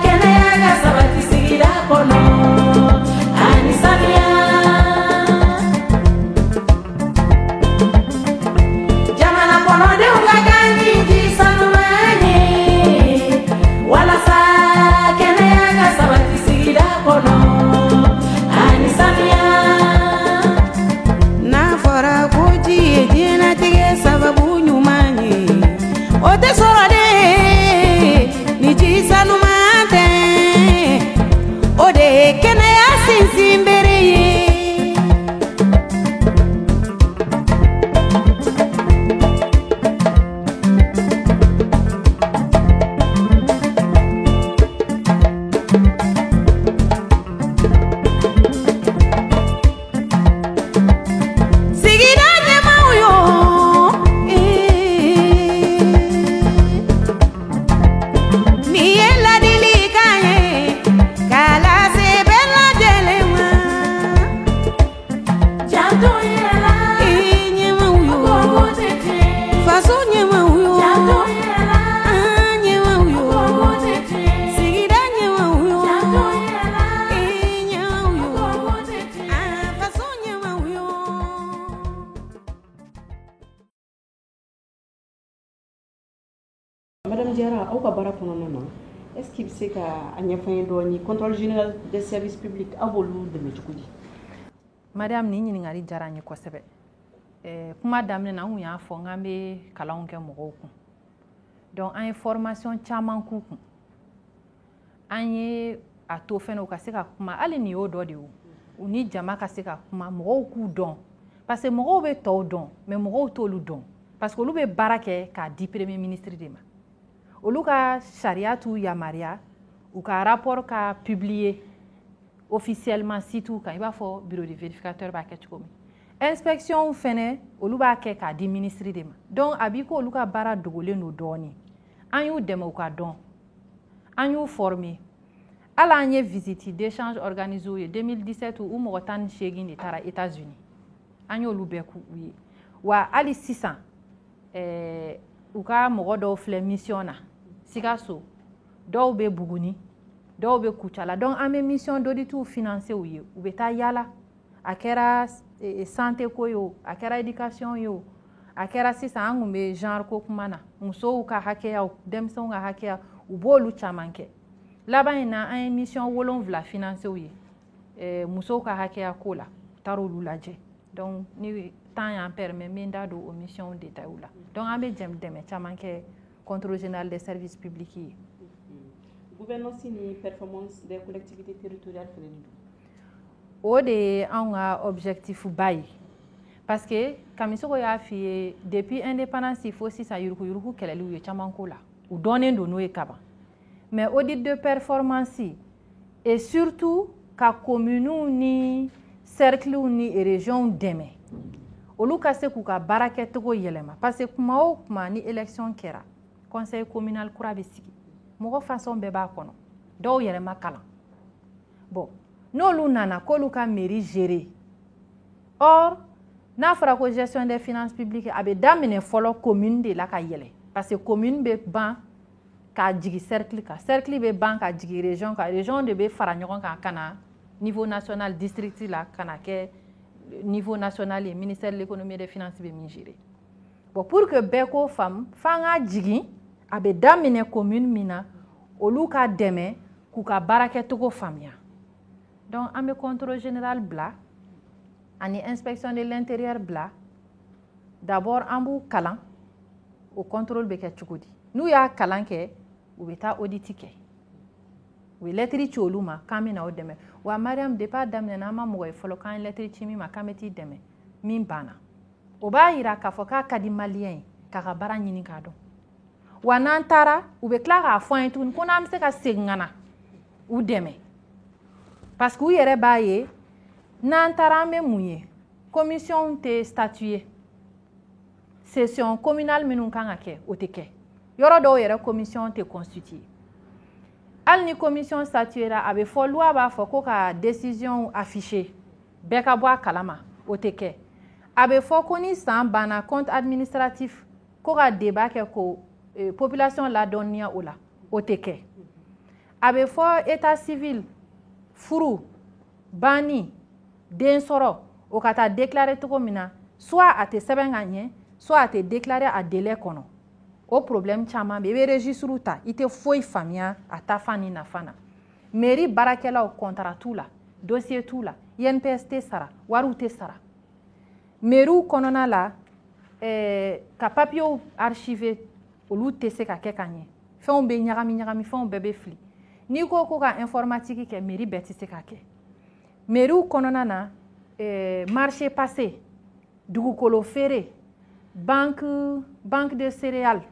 kɛnɛya ka sabati sigida o tɛ sɔrɔ de ni ji sanuman tɛ o de ye kɛnɛya sinsin bere ye. Madame Diarra, au kabara konono, est-ce qu'il sait qu'à ɲɛfɔ dɔɔni contrôle général des services publics a b'olu dɛmɛ cogo di? Madame ni ɲininkali diyara n ye kosɛbɛ. Kuma daminɛ na n kun y'a fɔ n k'an bɛ kalanw kɛ mɔgɔw kun. Donc an ye formation caman k'u kun. An ye a to fɛnɛ u ka se ka kuma hali ni y'o dɔ de ye u ni jama ka se ka kuma mɔgɔw k'u dɔn parce que mɔgɔw bɛ tɔw dɔn mais mɔgɔw t'olu dɔn parce que olu bɛ baara kɛ k'a di premier ministre de ma. Olu ka sariya t'u yamaruya u ka rapport ka publier officiellement site kan i b'a fɔ bureau de vérificateur b'a kɛ cogo min. Inspection fɛnɛ olu b'a kɛ k'a di ministre de ma. Donc a b'i ko olu ka baara dogolen don dɔɔni. An y'u dɛmɛ u ka dɔn. An y'u former. Hali an ye visite d'échange organisé u ye 2017 u mɔgɔ 18 de taara États-Unis. An y'olu bɛɛ k'u ye. Wa hali sisan u ka mɔgɔ dɔw filɛ mission na. Sikaso dɔw bɛ Buguni dɔw bɛ Kucala donc an bɛ mission d'audit financé u ye u bɛ taa yala a kɛra santé ko ye o a kɛra éducation ye o a kɛra sisan an kun bɛ genre ko kuma na musow ka hakɛyaw denmisɛnw ka hakɛya u b'olu caman kɛ laban in na an ye mission 7 financé u ye musow ka hakɛya ko la u taara olu lajɛ donc ni temps y'an permet n bɛ n da don o mission détail la donc an bɛ dɛmɛ caman kɛ contrôle général des services publics ye. Gouvernance ni performance des collectivités territoriales fɛnɛ de don. O de ye anw ka objectif ba ye parce que kamisogo y'a f'i ye depuis indépendance fo sisan yuruguyurugu kɛlɛli u ye caman ko la u dɔnnen don n'o ye kaban mais audit de performance et surtout ka communes ni cercles ni régions dɛmɛ olu ka se k'u ka baara kɛcogo yɛlɛma parce que kuma o kuma ni élection kɛra conseil communal kura bɛ sigi mɔgɔ façon bɛɛ b'a kɔnɔ dɔw yɛrɛ ma kalan bon n'olu nana k'olu ka mairie gérer or n'a fɔra ko gestion des finances publiques a bɛ daminɛ fɔlɔ commune de la ka yɛlɛ parce que commune bɛ ban k'a jigin cercle kan cercle bɛ ban ka jigin région kan région de bɛ fara ɲɔgɔn kan ka na niveau national district la ka na kɛ niveau national ye ministère de l'économie et des finances bɛ min gérer bon pour que bɛɛ k'o faamu f'an ka jigin a bɛ daminɛ commune min na olu ka dɛmɛ k'u ka baara kɛcogo faamuya donc an bɛ contrôle général bila ani inspection de l'intérieur bila d'abord an b'u kalan o contrôle bɛ kɛ cogo di n'u y'a kalan kɛ u bɛ taa audit kɛ u bɛ lettre ci olu ma k'an bɛ na o dɛmɛ wa Mariam depuis a daminɛ na an ma mɔgɔ ye fɔlɔ k'an ye lettre ci min ma k'an bɛ t'i dɛmɛ min banna o b'a yira k'a fɔ k'a ka di maliyɛn ye k'a ka baara ɲini k'a dɔn wa n'an taara u bɛ tila k'a fɔ an ye tuguni ko n'an bɛ se ka segin ka na u dɛmɛ parce que u yɛrɛ b'a ye n'an taara an bɛ mun ye commission tɛ statuer session communale minnu kan ka kɛ o tɛ kɛ yɔrɔ dɔw yɛrɛ commission tɛ constituer hali ni commission statuera a bɛ fɔ loi b'a fɔ ko ka décision afficher bɛɛ ka bɔ a kalama o tɛ kɛ a bɛ fɔ ko ni san banna compte administratif ko ka débat kɛ ko population ladɔnniya o la o tɛ kɛ a bɛ fɔ état civil furu banni den sɔrɔ o ka taa déclarer cogo min na soit a tɛ sɛbɛn ka ɲɛ soit a tɛ déclarer a délai kɔnɔ o problème caman bɛ i bɛ registre ta i tɛ foyi faamuya a ta fan ni nafa na mairie baarakɛlaw contrat t'u la dossier t'u la INPS tɛ sara wariw tɛ sara mairiw kɔnɔna la ka papiers archiver olu tɛ se ka kɛ ka ɲɛ fɛnw bɛ ɲagami ɲagami fɛnw bɛɛ bɛ fili n'i ko ko ka informatique kɛ mairie bɛɛ tɛ se ka kɛ mairiw kɔnɔna na marché passé dugukolo feere banque de céréales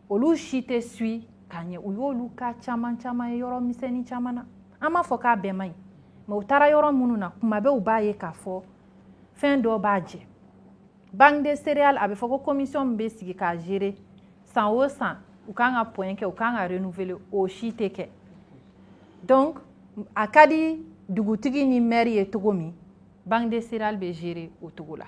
olu si tɛ sui ka ɲɛ u y'olu ka caman caman ye yɔrɔ misɛnnin caman na an m'a fɔ k'a bɛɛ man ɲi mais u taara yɔrɔ minnu na kuma bɛɛ u b'a ye k'a fɔ fɛn dɔ b'a jɛ banque de céréales a bɛ fɔ ko commission min bɛ sigi k'a gérer san o san u kan ka point kɛ u kan ka renouveler o si tɛ kɛ donc a ka di dugutigi ni maire ye cogo min banque de céréales bɛ gérer o cogo la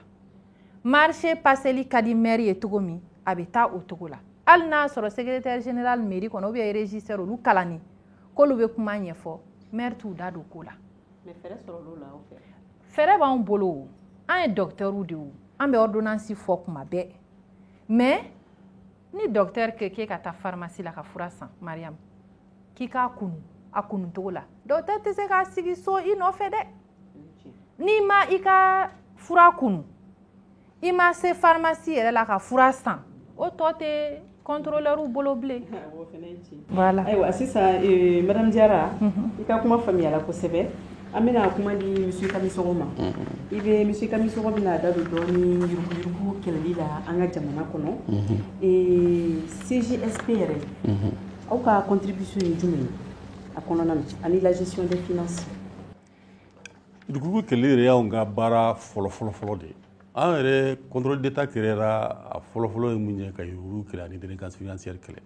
marché passeli ka di maire ye cogo min a bɛ taa o cogo la hali n'a sɔrɔ secrétaire général mairie kɔnɔ ou bien régisseur olu kalani k'olu bɛ kuma ɲɛfɔ maire t'u da don ko la mais fɛrɛ sɔrɔ olu la aw fɛ fɛrɛ b'anw bolo o an ye docteurw de o an bɛ ordonnance fɔ kuma bɛɛ mais ni docteur k'e ka taa pharmacie la ka fura san Mariam k'i k'a kunu a kunu cogo la docteur tɛ se k'a sigi so i nɔfɛ dɛ n'i ma i ka fura kunu i ma se pharmacie yɛrɛ la ka fura san o tɔ tɛ contrôleur bolo bilen voilà ayiwa sisan madame Diarra i ka kuma faamuyala kosɛbɛ an bɛna kuma di monsieur Kamisɔgɔ ma i bɛ monsieur Kamisɔgɔ bɛna da don dɔɔni yuruguyurugu kɛlɛli la an ka jamana kɔnɔ CGSP yɛrɛ aw ka contribution ye jumɛn ye a kɔnɔna na ani la gestion des finances yuruguyurugu kɛlɛli yɛrɛ y'anw ka baara fɔlɔ de an yɛrɛ contrôle d'état kɛra a fɔlɔ ye mun ye ka yuruguyurugu kɛlɛ ani délinquance financière kɛlɛ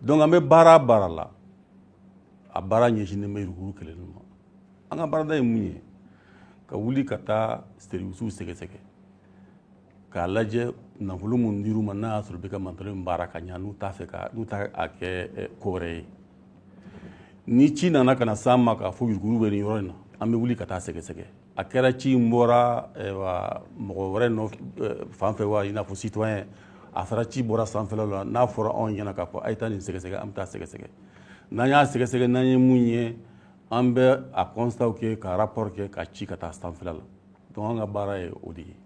donc an bɛ baara la a baara ɲɛsinnen bɛ yuruguyurugu kɛlɛli ma an ka baarada ye mun ye ka wuli ka taa services sɛgɛsɛgɛ k'a lajɛ nafolo mun dir'u ma n'a y'a sɔrɔ u bɛ ka matériel min baara ka ɲɛ n'u t'a a kɛ ko wɛrɛ ye ni ci nana ka na s'an ma k'a fɔ yuruguyurugu bɛ nin yɔrɔ in na an bɛ wuli ka taa sɛgɛsɛgɛ a kɛra ci in bɔra mɔgɔ wɛrɛ fan fɛ wa i n'a fɔ citoyen a sara ci bɔra sanfɛla la n'a fɔra anw ɲɛna k'a fɔ a ye taa nin sɛgɛsɛgɛ an bɛ taa sɛgɛsɛgɛ n'an y'a sɛgɛsɛgɛ n'an ye mun ye an bɛ a constat kɛ ka rapport kɛ ka ci ka taa sanfɛla la donc an ka baara ye o de ye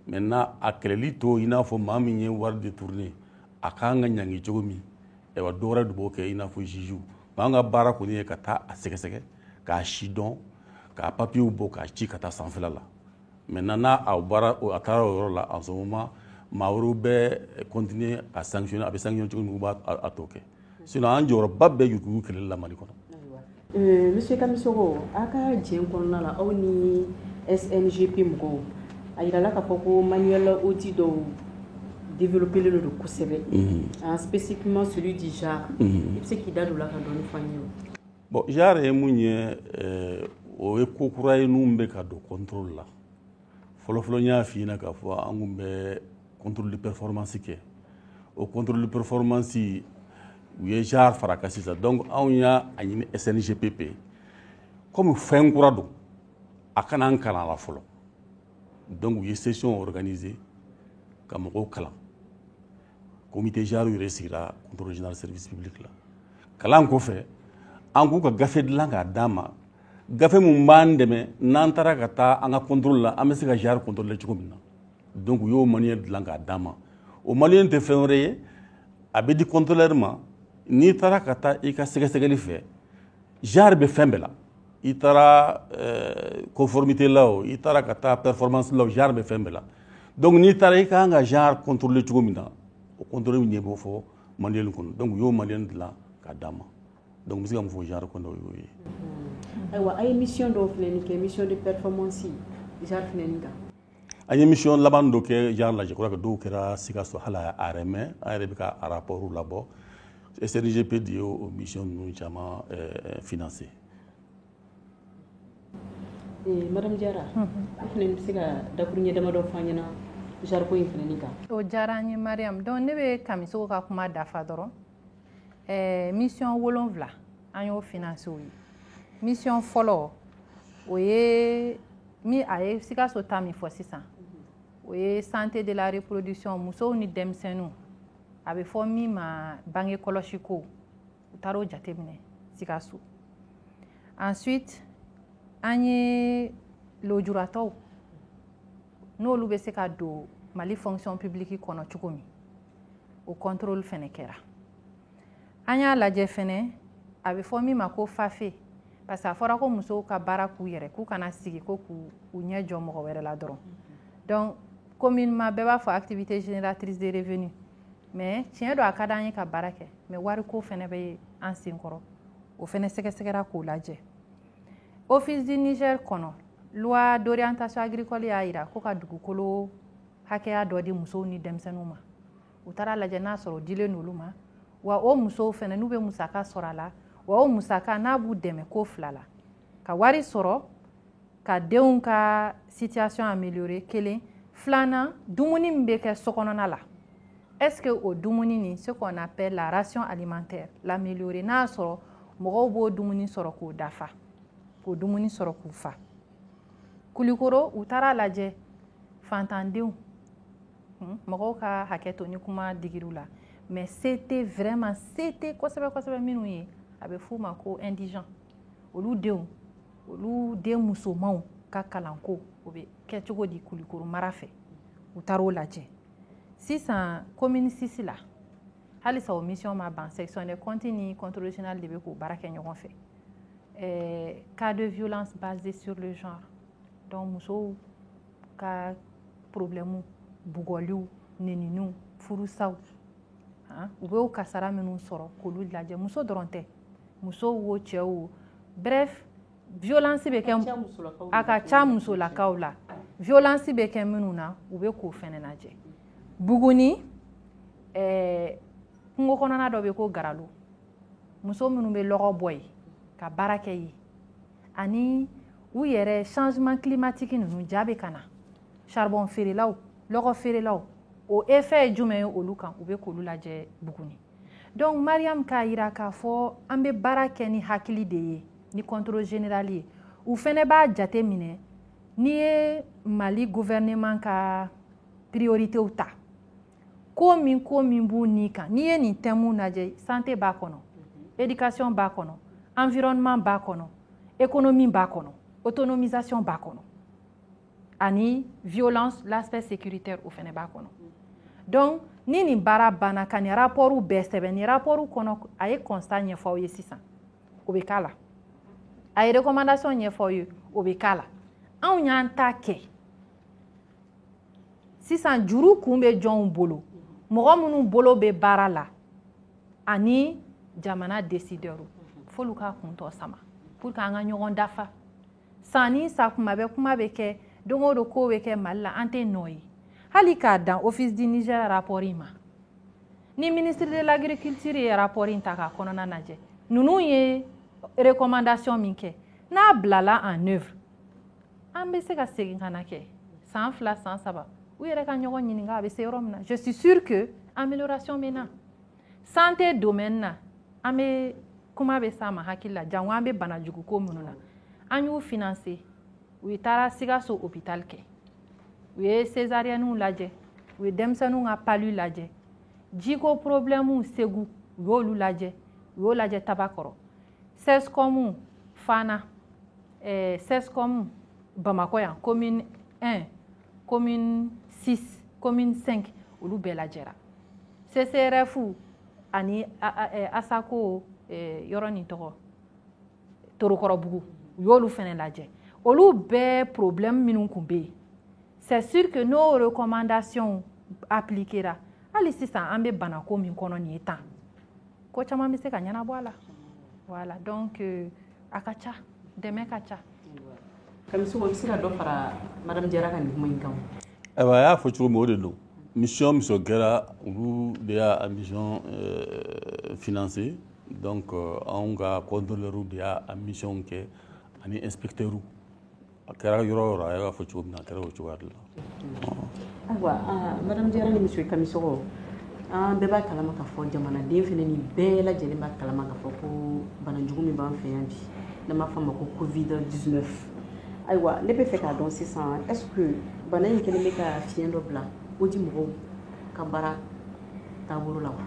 maintenant a kɛlɛli to i n'a fɔ maa min ye wari détourné a kan ka ɲangi cogo min dɔ wɛrɛ de b'o kɛ i n'a fɔ juge an ka baara kɔni ye ka taa a sɛgɛsɛgɛ k'a si dɔn k'a papier bɔ k'a ci ka taa sanfɛla la maintenant n'a a taara o yɔrɔ la en ce moment maa wɛrɛw bɛ continuer a sanctionner a bɛ sanctionner cogo min u b'a tɔ kɛ sinon an jɔyɔrɔba bɛ yuruguyurugu kɛlɛli la Mali kɔnɔ. Monsieur Kamisɔgɔ a ka jɛn kɔnɔna la aw ni SNGP mɔgɔw a yirala k'a fɔ ko manuel outil dɔw développé don kosɛbɛ spécifiquement celui du JAR i bɛ se k'i da don o la ka dɔɔni fɔ an ye o. Bon JAR ye mun ye o ye ko kura ye minnu bɛ ka don contrôle la fɔlɔfɔlɔ n y'a f'i ɲɛna k'a fɔ an kun bɛ contrôle de performance kɛ o contrôle de performance u ye JAR fara kan sisan donc anw y'a ɲini SNGPP comme fɛn kura don a kana an kalan la fɔlɔ donc u ye session organisée ka mɔgɔw kalan comité JAR yɛrɛ sigira contrôle général service public la kalan kɔfɛ an k'u ka gafe dilan k'a d'an ma gafe mun b'an dɛmɛ n'an taara ka taa an ka contrôle la an bɛ se ka JAR contrôler cogo min na donc u y'o manuel dilan k'a d'an ma o manuel tɛ fɛn wɛrɛ ye a bɛ di contrôleur ma n'i taara ka taa i ka sɛgɛsɛgɛli fɛ JAR bɛ fɛn bɛɛ la i taara conformité la o i taara ka taa performance la o JAR bɛ fɛn bɛɛ la donc n'i taara i ka kan ka JAR contrôler cogo min na o contrôle ɲɛ b'o fɔ manuel kɔnɔ donc u y'o manuel dilan k'a d'an ma donc n bɛ se ka mun fɔ JAR kɔnɔ o y'o ye. ayiwa a ye mission dɔw fɛnɛ kɛ mission de performance JAR fɛnɛ kan. an ye mission laban dɔ kɛ JAR la je crois que dɔw kɛra Sikaso hali a yɛrɛ mɛn an yɛrɛ bɛ ka rapport labɔ SNGP de y'o mission ninnu caman financer. Madame Diarra an fɛnɛ bɛ se ka dakuru ɲɛ damadɔ fɔ an ɲɛna JAR ko in fɛnɛ kan. O diyara an ye Mariam donc ne bɛ Kamisɔgɔ ka kuma dafa dɔrɔn mission 7 an y'o financer o ye mission fɔlɔ o ye min a ye Sikaso ta min fɔ sisan o ye santé de la reproduction musow ni denmisɛnninw a bɛ fɔ min ma bange kɔlɔsi ko u taara o jateminɛ Sikaso ensuite an ye lujuratɔw n'olu bɛ se ka don Mali fonction publique kɔnɔ cogo min o contrôle fɛnɛ kɛra an y'a lajɛ fɛnɛ a bɛ fɔ min ma ko fafe parce que a fɔra ko musow ka baara k'u yɛrɛ k'u kana sigi ko k'u ɲɛ jɔ mɔgɔ wɛrɛ la dɔrɔn donc communément bɛɛ b'a fɔ activité génératrice de revenu mais tiɲɛ don a ka d'an ye ka baara kɛ mais wariko fɛnɛ bɛ an senkɔrɔ o fɛnɛ sɛgɛsɛgɛra k'o lajɛ office du Niger kɔnɔ loi d'orientation agricole y'a yira ko ka dugukolo hakɛya dɔ di musow ni denmisɛnninw ma u taara lajɛ n'a sɔrɔ o dilen n'olu ma wa o musow fɛnɛ n'u bɛ musaka sɔrɔ a la wa o musaka n'a b'u dɛmɛ ko fila la ka wari sɔrɔ ka denw ka situation améliorer kelen filanan dumuni min bɛ kɛ sokɔnɔna la est-ce que o dumuni nin ce qu'on appelle la ration alimentaire l'améliorer n'a sɔrɔ mɔgɔw b'o dumuni sɔrɔ k'o dafa k'o dumuni sɔrɔ k'u fa Kulikoro u taara lajɛ fantandenw mɔgɔw ka hakɛ to ni kuma digir'u la mais c'était vraiment c'était kosɛbɛ minnu ye a bɛ f'u ma ko indigent olu den musomanw ka kalanko o bɛ kɛ cogo di Kulikoro mara fɛ u taara o lajɛ sisan commune 6 la halisa o mission ma ban section des comptes ni contrôle général de bɛ k'o baara kɛ ɲɔgɔn fɛ cas de violence basée sur le genre donc musow ka problème bugɔliw neniniw furusaw u bɛ o kasara minnu sɔrɔ k'olu lajɛ muso dɔrɔn tɛ musow wo cɛw wo bref violence bɛ kɛ a ka ca musolakaw la violence bɛ kɛ minnu na u bɛ k'o fɛnɛ lajɛ Buguni kungo kɔnɔna dɔ bɛ ko Garalo muso minnu bɛ lɔgɔ bɔ yen ka baara kɛ yen ani u yɛrɛ changement climatique ninnu ja bɛ ka na charbon feerelaw lɔgɔ feerelaw o effet ye jumɛn ye olu kan u bɛ k'olu lajɛ Buguni donc Mariam k'a yira k'a fɔ an bɛ baara kɛ ni hakili de ye ni contrôle général ye u fɛnɛ b'a jate minɛ n'i ye Mali gouvernement ka prioritew ta ko min b'u ni kan n'i ye nin thèmes lajɛ santé b'a kɔnɔ éducation b'a kɔnɔ environnement b'a kɔnɔ économie b'a kɔnɔ autonomisation b'a kɔnɔ ani violence l'aspect sécuritaire o fɛnɛ b'a kɔnɔ donc ni nin baara banna ka nin rapports bɛɛ sɛbɛn nin rapports kɔnɔ a ye constat ɲɛfɔ aw ye sisan o bɛ k'a la a ye recommandation ɲɛfɔ aw ye o bɛ k'a la anw y'an ta kɛ sisan juru kun bɛ jɔnw bolo mɔgɔ minnu bolo bɛ baara la ani jamana décideurs f'olu ka kun tɔ sama pour que an ka ɲɔgɔn dafa san ni sa kuma bɛ kɛ don o don ko bɛ kɛ Mali la an tɛ nɔ ye hali k'a dan office du Niger rapport in ma ni ministre de l'agriculture ye rapport in ta k'a kɔnɔna lajɛ ninnu ye recommandation min kɛ n'a bilala en œuvre an bɛ se ka segin ka na kɛ san 2 san 3 u yɛrɛ ka ɲɔgɔn ɲininka a bɛ se yɔrɔ min na je suis sûr que amélioration bɛ na santé domaine na an bɛ kuma bɛ s'a ma hakili la jango an bɛ banajuguko minnu na an y'u financer u ye taara Sikaso hôpital kɛ u ye césarienne lajɛ u ye denmisɛnninw ka palu lajɛ jiko problème Segu u y'olu lajɛ u y'o lajɛ Tabakɔrɔ SESCOM Fana SESCOM Bamakɔ yan commune 1 commune 6 commune 5 olu bɛɛ lajɛra CCRF ani ASACO yɔrɔ nin tɔgɔ Torokɔrɔbugu u y'olu fɛnɛ lajɛ olu bɛɛ problème minnu kun bɛ yen c'est sûr que nos recommandations appliquera hali sisan an bɛ banako min kɔnɔ nin ye tan ko caman bɛ se ka ɲɛnabɔ a la voilà donc a ka ca dɛmɛ ka ca Kamisogo bɛ se ka dɔ fara Madame Diarra ka nin kuma in kan ayiwa a y'a fɔ cogo min o de don mission kɛra olu de y'a mission financé donc anw ka contrôleur de y'a mission kɛ ani inspecteur a kɛra yɔrɔ o yɔrɔ a y'a fɔ cogo min na a kɛra o cogoya de la ayiwa Madame Diarra ni Monsieur Kamisogo an bɛɛ b'a kalama k'a fɔ jamanaden fɛnɛ ni bɛɛ lajɛlen b'a kalama k'a fɔ ko banajugu min b'an fɛ yan bi n'an b'a fɔ a ma ko Covid-19 ayiwa ne bɛ fɛ k'a dɔn sisan est-ce que bana in kɛlen bɛ ka fiɲɛ dɔ bila o di mɔgɔw ka baara taabolo la wa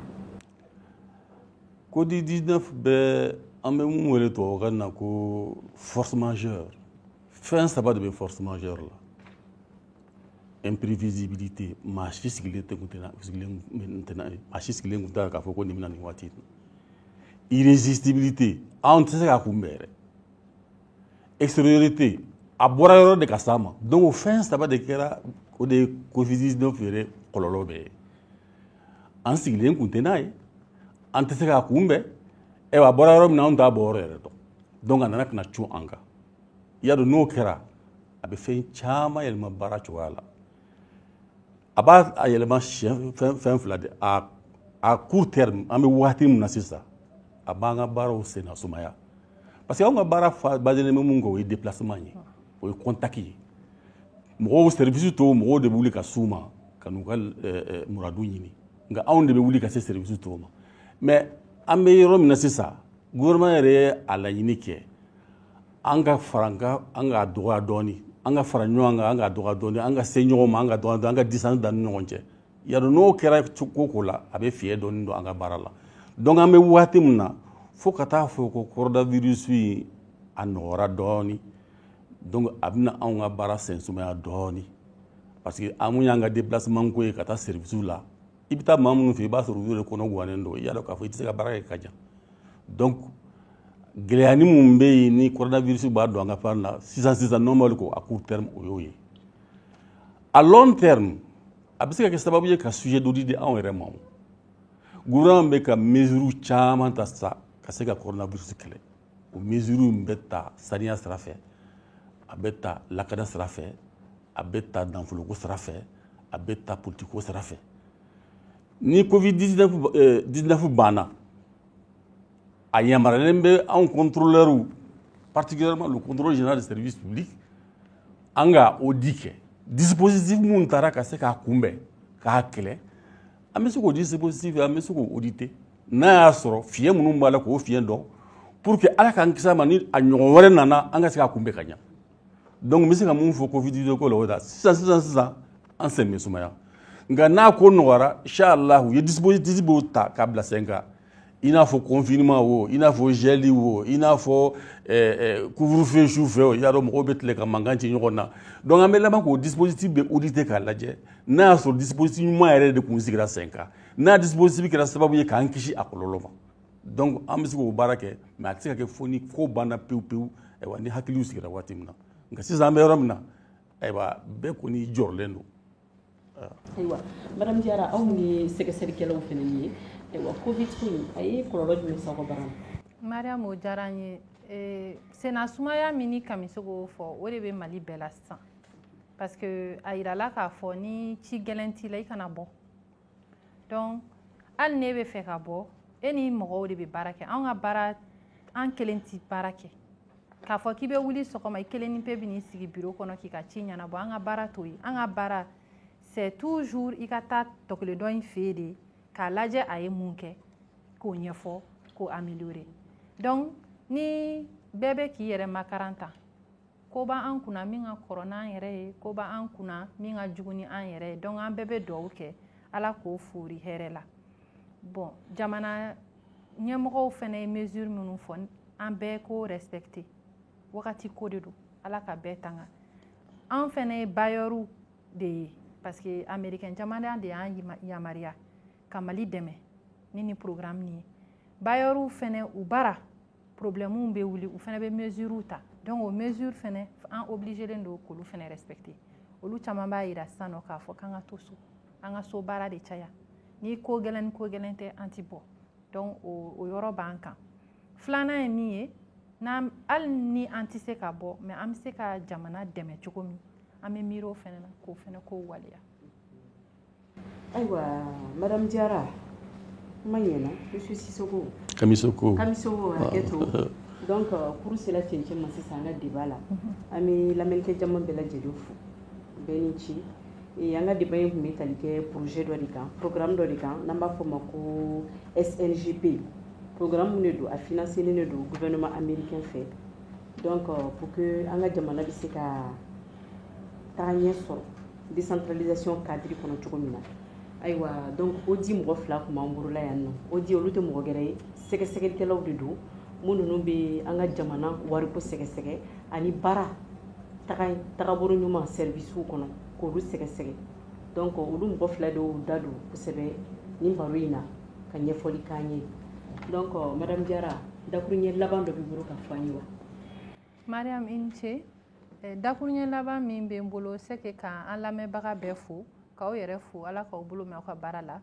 Covid-19 bɛɛ an bɛ mun wele tubabukan na ko force majeure fɛn saba de bɛ force majeure la imprévisibilité maa si sigilen tɛ kun tɛna maa si sigilen kun tɛ k'a fɔ ko nin bɛna nin waati irrésistibilité anw tɛ se k'a kunbɛn yɛrɛ extériorité a bɔra yɔrɔ de ka s'a ma donc o fɛn saba de kɛra o de ye covid-19 yɛrɛ kɔlɔlɔ bɛɛ ye an sigilen kun tɛ n'a ye an tɛ se k'a kunbɛn a bɔra yɔrɔ min na anw t'a bɔ yɔrɔ yɛrɛ dɔn donc a nana ka na cun an kan i y'a dɔn n'o kɛra a bɛ fɛn caman yɛlɛma baara cogoya la a b'a yɛlɛma fɛn fila de a court terme an bɛ waati min na sisan a b'an ka baaraw senna sumaya parce que anw ka baara basé bɛ mun kan o ye déplacement ye o ye contact ye mɔgɔw service tɔw mɔgɔw de bɛ wuli ka s'u ma ka n'u ka muradu ɲini nka anw de bɛ wuli ka se service tɔw ma mais an bɛ yɔrɔ min na sisan gouvernement yɛrɛ ye a laɲini kɛ an ka fara an ka dɔgɔya dɔɔni an ka fara ɲɔgɔn kan an ka dɔgɔya dɔɔni an ka se ɲɔgɔn ma an ka dɔgɔya an ka distance dan ni ɲɔgɔn cɛ yadɔ n'o kɛra ko la a bɛ fiɲɛ dɔɔni don an ka baara la donc an bɛ waati min na fo ka taa fɔ ko coronavirus in a nɔgɔra dɔɔni donc a bɛna anw ka baara sen sumaya dɔɔni parce que an mun y'an ka déplacement ko ye ka taa service la i bɛ taa maa minnu fɛ i b'a sɔrɔ u yɛrɛ kɔnɔ guwanen don i y'a dɔn k'a fɔ i tɛ se ka baara kɛ ka jan donc gɛlɛyani mun bɛ yen ni coronavirus b'a don an ka baara la sisan normal ko a court terme o y'o ye à long terme a bɛ se ka kɛ sababu ye ka sujet dɔ di anw yɛrɛ ma gouvernement bɛ ka mesure caman ta sa ka se ka coronavirus kɛlɛ o mesure bɛ ta saniya sira fɛ a bɛ ta lakana sira fɛ a bɛ ta danfoloko sira fɛ a bɛ ta politiko sira fɛ ni covid-19 banna a yamaruyalen bɛ anw contrôleurs particulièrement le contrôle général des services publics an ka audit kɛ dispositif mun taara ka se k'a kunbɛn k'a kɛlɛ an bɛ se k'o dispositif an bɛ se k'o auditer n'a y'a sɔrɔ fiɲɛ minnu b'a la k'o fiɲɛ dɔn pour que ala k'an kisi a ma ni a ɲɔgɔn wɛrɛ nana an ka se k'a kunbɛn ka ɲa donc n bɛ se ka mun fɔ covid-19 ko la o la sisan an sen bɛ sumaya nka n'a ko nɔgɔyara inchallah u ye dispositif dɔw ta k'a bila sen kan i n'a fɔ confinement o i n'a fɔ gel o i n'a fɔ couvre-feu su fɛ o i y'a dɔn mɔgɔw bɛ tile ka mankan ci ɲɔgɔn na donc an bɛ laban k'o dispositif bɛ auditer k'a lajɛ n'a y'a sɔrɔ dispositif ɲuman yɛrɛ de kun sigira sen kan n'a dispositif kɛra sababu ye k'an kisi a kɔlɔlɔ ma donc an bɛ se k'o baara kɛ mais a tɛ se ka kɛ fo ni ko banna pewu ayiwa ni hakiliw sigira waati min na nka sisan an bɛ yɔrɔ min na ayiwa bɛɛ kɔni jɔrɔlen don. ayiwa madame Diarra aw ni sɛgɛsɛgɛlikɛlaw fana ye ayiwa covid in a ye kɔlɔlɔ jumɛn s'aw ka baara ma. Mariam o diyara n ye senna sumaya min ni kami se k'o fɔ o de bɛ Mali bɛɛ la sisan parce que a yirala k'a fɔ ni ci gɛlɛn t'i la i kana bɔ donc hali n'e bɛ fɛ ka bɔ e ni mɔgɔw de bɛ baara kɛ anw ka baara an kelen tɛ baara kɛ k'a fɔ k'i bɛ wuli sɔgɔma i kelen ni pe bɛ n'i sigi bureau kɔnɔ k'i ka ci ɲɛnabɔ an ka baara t'o ye an ka baara c'est toujours i ka taa tɔkelen dɔ in fɛ yen de k'a lajɛ a ye mun kɛ k'o ɲɛfɔ k'o améliorer donc ni bɛɛ bɛ k'i yɛrɛ makaran ta ko b'an kunna min ka kɔrɔ n'an yɛrɛ ye ko b'an kunna min ka jugu ni an yɛrɛ ye donc an bɛɛ bɛ dugawu kɛ ala k'o fori hɛrɛ la bon jamana ɲɛmɔgɔw fana ye mesure minnu fɔ an bɛɛ k'o respecter wagati ko de don ala ka bɛɛ tanga an fana ye bailleurs de ye parce que américain jamana de y'an yamaruya ka Mali dɛmɛ ni programme ni ye bailleurs fana u bara problèmes bɛ wuli u fana bɛ mesures ta donc o mesure fana an obligelen don k'olu fana respecter olu caman b'a yira sisan nɔ k'a fɔ k'an ka to so an ka so baara de caya ni ko gɛlɛn tɛ an ti bɔ donc o yɔrɔ b'an kan filanan ye min ye hali ni an tɛ se ka bɔ mais an bɛ se ka jamana dɛmɛ cogo min an bɛ miiri o fana na k'o fana ko waleya. ayiwa madame Diarra kuma ɲɛna monsieur Sissoko Kamisoko hakɛto donc kuru sera cɛncɛn ma sisan an ka débat la an bɛ lamɛnnikɛ jama bɛɛ lajɛlen fo bɛɛ ni ci an ka débat in tun bɛ tali kɛ projet dɔ de kan programme dɔ de kan n'an b'a fɔ o ma ko SNGP programme de don a financelen de don gouvernement américain fɛ donc pour que an ka jamana bɛ se ka taa ɲɛ sɔrɔ décentralisation cadre kɔnɔ cogo min na ayiwa donc o di mɔgɔ fila tun b'an bolo la yan nɔ o di olu tɛ mɔgɔ gɛrɛ ye sɛgɛsɛgɛlikɛlaw de don mun ninnu bɛ an ka jamana wariko sɛgɛsɛgɛ ani baara tagabolo ɲuman service kɔnɔ k'olu sɛgɛsɛgɛ donc olu mɔgɔ fila de y'u da don kosɛbɛ nin baro in na ka ɲɛfɔli k'an ye donc madame Diarra dakuruɲɛ laban dɔ b'i bolo ka fɔ an ye wa? Mariam i ni ce dakuruɲɛ laban min bɛ n bolo c'est que k'an lamɛnbaga bɛɛ fo k'aw yɛrɛ fo ala k'aw bolo mɛn aw ka baara la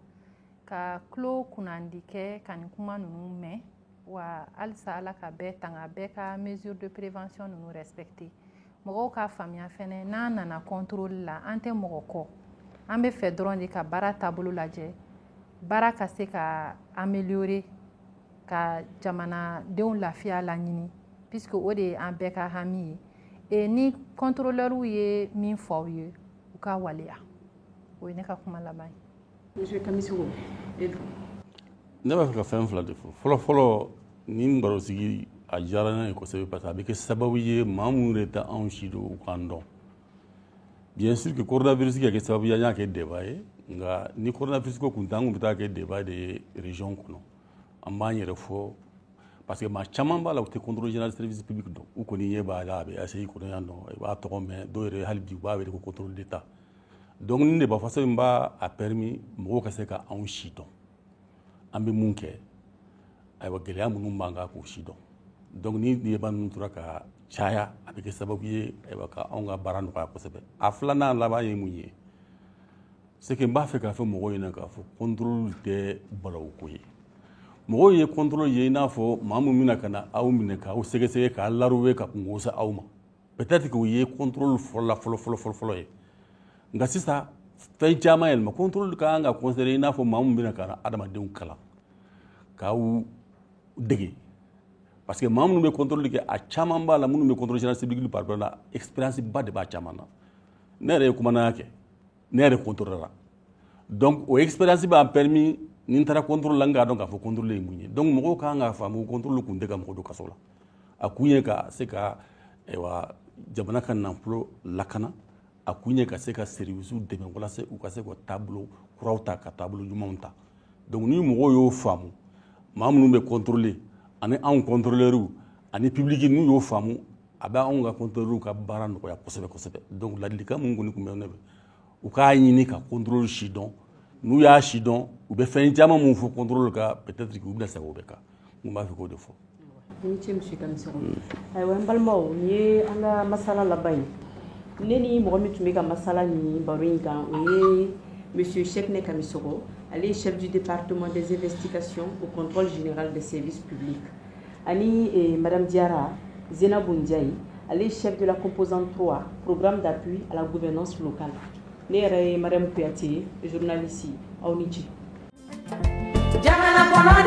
ka tulo kunnandi kɛ ka nin kuma ninnu mɛn wa halisa ala ka bɛɛ tanga bɛɛ ka mesure de prévention ninnu respecter mɔgɔw ka faamuya fɛnɛ n'an nana contrôle la an tɛ mɔgɔ kɔ an bɛ fɛ dɔrɔn de ka baara taabolo lajɛ baara ka se ka améliorer ka jamanadenw lafiya laɲini puisque o de ye an bɛɛ ka hami ye et ni contrôleur ye min fɔ aw ye u ka waleya o ye ne ka kuma laban ye. Monsieur Kamisogo ne b'a fɛ ka fɛn fila de fɔ fɔlɔ nin baro sigi a diyara ne ye kosɛbɛ parce que a bɛ kɛ sababu ye maa minnu de tɛ anw si don u k'an dɔn bien sûr que coronavirus ka kɛ sababu ye an y'a kɛ débat ye nka ni coronavirus ko kun tɛ an kun bɛ taa kɛ débat de ye région kɔnɔ an b'an yɛrɛ fɔ parce que maa caman b'a la u tɛ contrôle général service public dɔn u kɔni ɲɛ b'a la a bɛ ACI kɔnɔ yan nɔ i b'a tɔgɔ mɛn dɔw yɛrɛ hali bi u b'a wele ko contrôle d'état donc nin de b'a façon min b'a a permis mɔgɔw ka se ka anw si dɔn an bɛ mun kɛ ayiwa gɛlɛya minnu b'an kan k'o si dɔn donc ni débat ninnu tora ka caya a bɛ kɛ sababu ye ayiwa ka anw ka baara nɔgɔya kosɛbɛ a filanan laban ye mun ye c'est que n b'a fɛ k'a fɔ mɔgɔw ɲɛna k'a fɔ contrôle tɛ balawuko ye mɔgɔw ye contrôle ye i n'a fɔ maa min bɛna ka na aw minɛ k'aw sɛgɛsɛgɛ k'a larouver ka kungo se aw ma peut-être que o ye contrôle fɔlɔ fɔlɔ ye nka sisan fɛn caman yɛlɛma contrôle ka kan ka considérer i n'a fɔ maa min bɛna ka na adamadenw kalan k'aw dege parce que maa minnu bɛ contrôle kɛ a caman b'a la minnu bɛ contrôle général public par exemple la expérience ba de b'a caman na ne yɛrɛ ye kumanaya kɛ ne yɛrɛ contrôlera donc o expérience b'a permis ni n taara contrôle la n k'a dɔn k'a fɔ contrôle ye mun ye donc mɔgɔw ka kan k'a faamu contrôle kun tɛ ka mɔgɔ don kaso la a kun ye ka se ka jamana ka nafolo lakana a kun ye ka se ka service dɛmɛ walasa u ka se ka taabolo kuraw ta ka taabolo ɲumanw ta donc ni mɔgɔw y'o faamu maa minnu bɛ contrôler ani anw contrôleurs ani public n'u y'o faamu a bɛ anw ka contrôleurs ka baara nɔgɔya kosɛbɛ kosɛbɛ donc ladilikan mun kɔni tun bɛ ne bɛ u k'a ɲini ka contrôle si dɔn n'u y'a si dɔn u bɛ fɛn caman mun fɔ contrôle kan peut-être que u bɛna segin o bɛɛ kan n b'a fɛ k'o de fɔ. I ni ce monsieur Kamisogo ayiwa n balimaw nin ye an ka masala laban ye ne ni mɔgɔ min tun bɛ ka masala ni baro in kan o ye monsieur Cheikhne Kamisogo ale ye chef du département des investigations au contrôle général des services publics ani madame Diarra Zenabou Ndiaye ale ye chef de la composante 3 programme d'appui à la gouvernance locale ne yɛrɛ ye madame Kuyate journaliste aw ni ce. Jamana kɔnɔ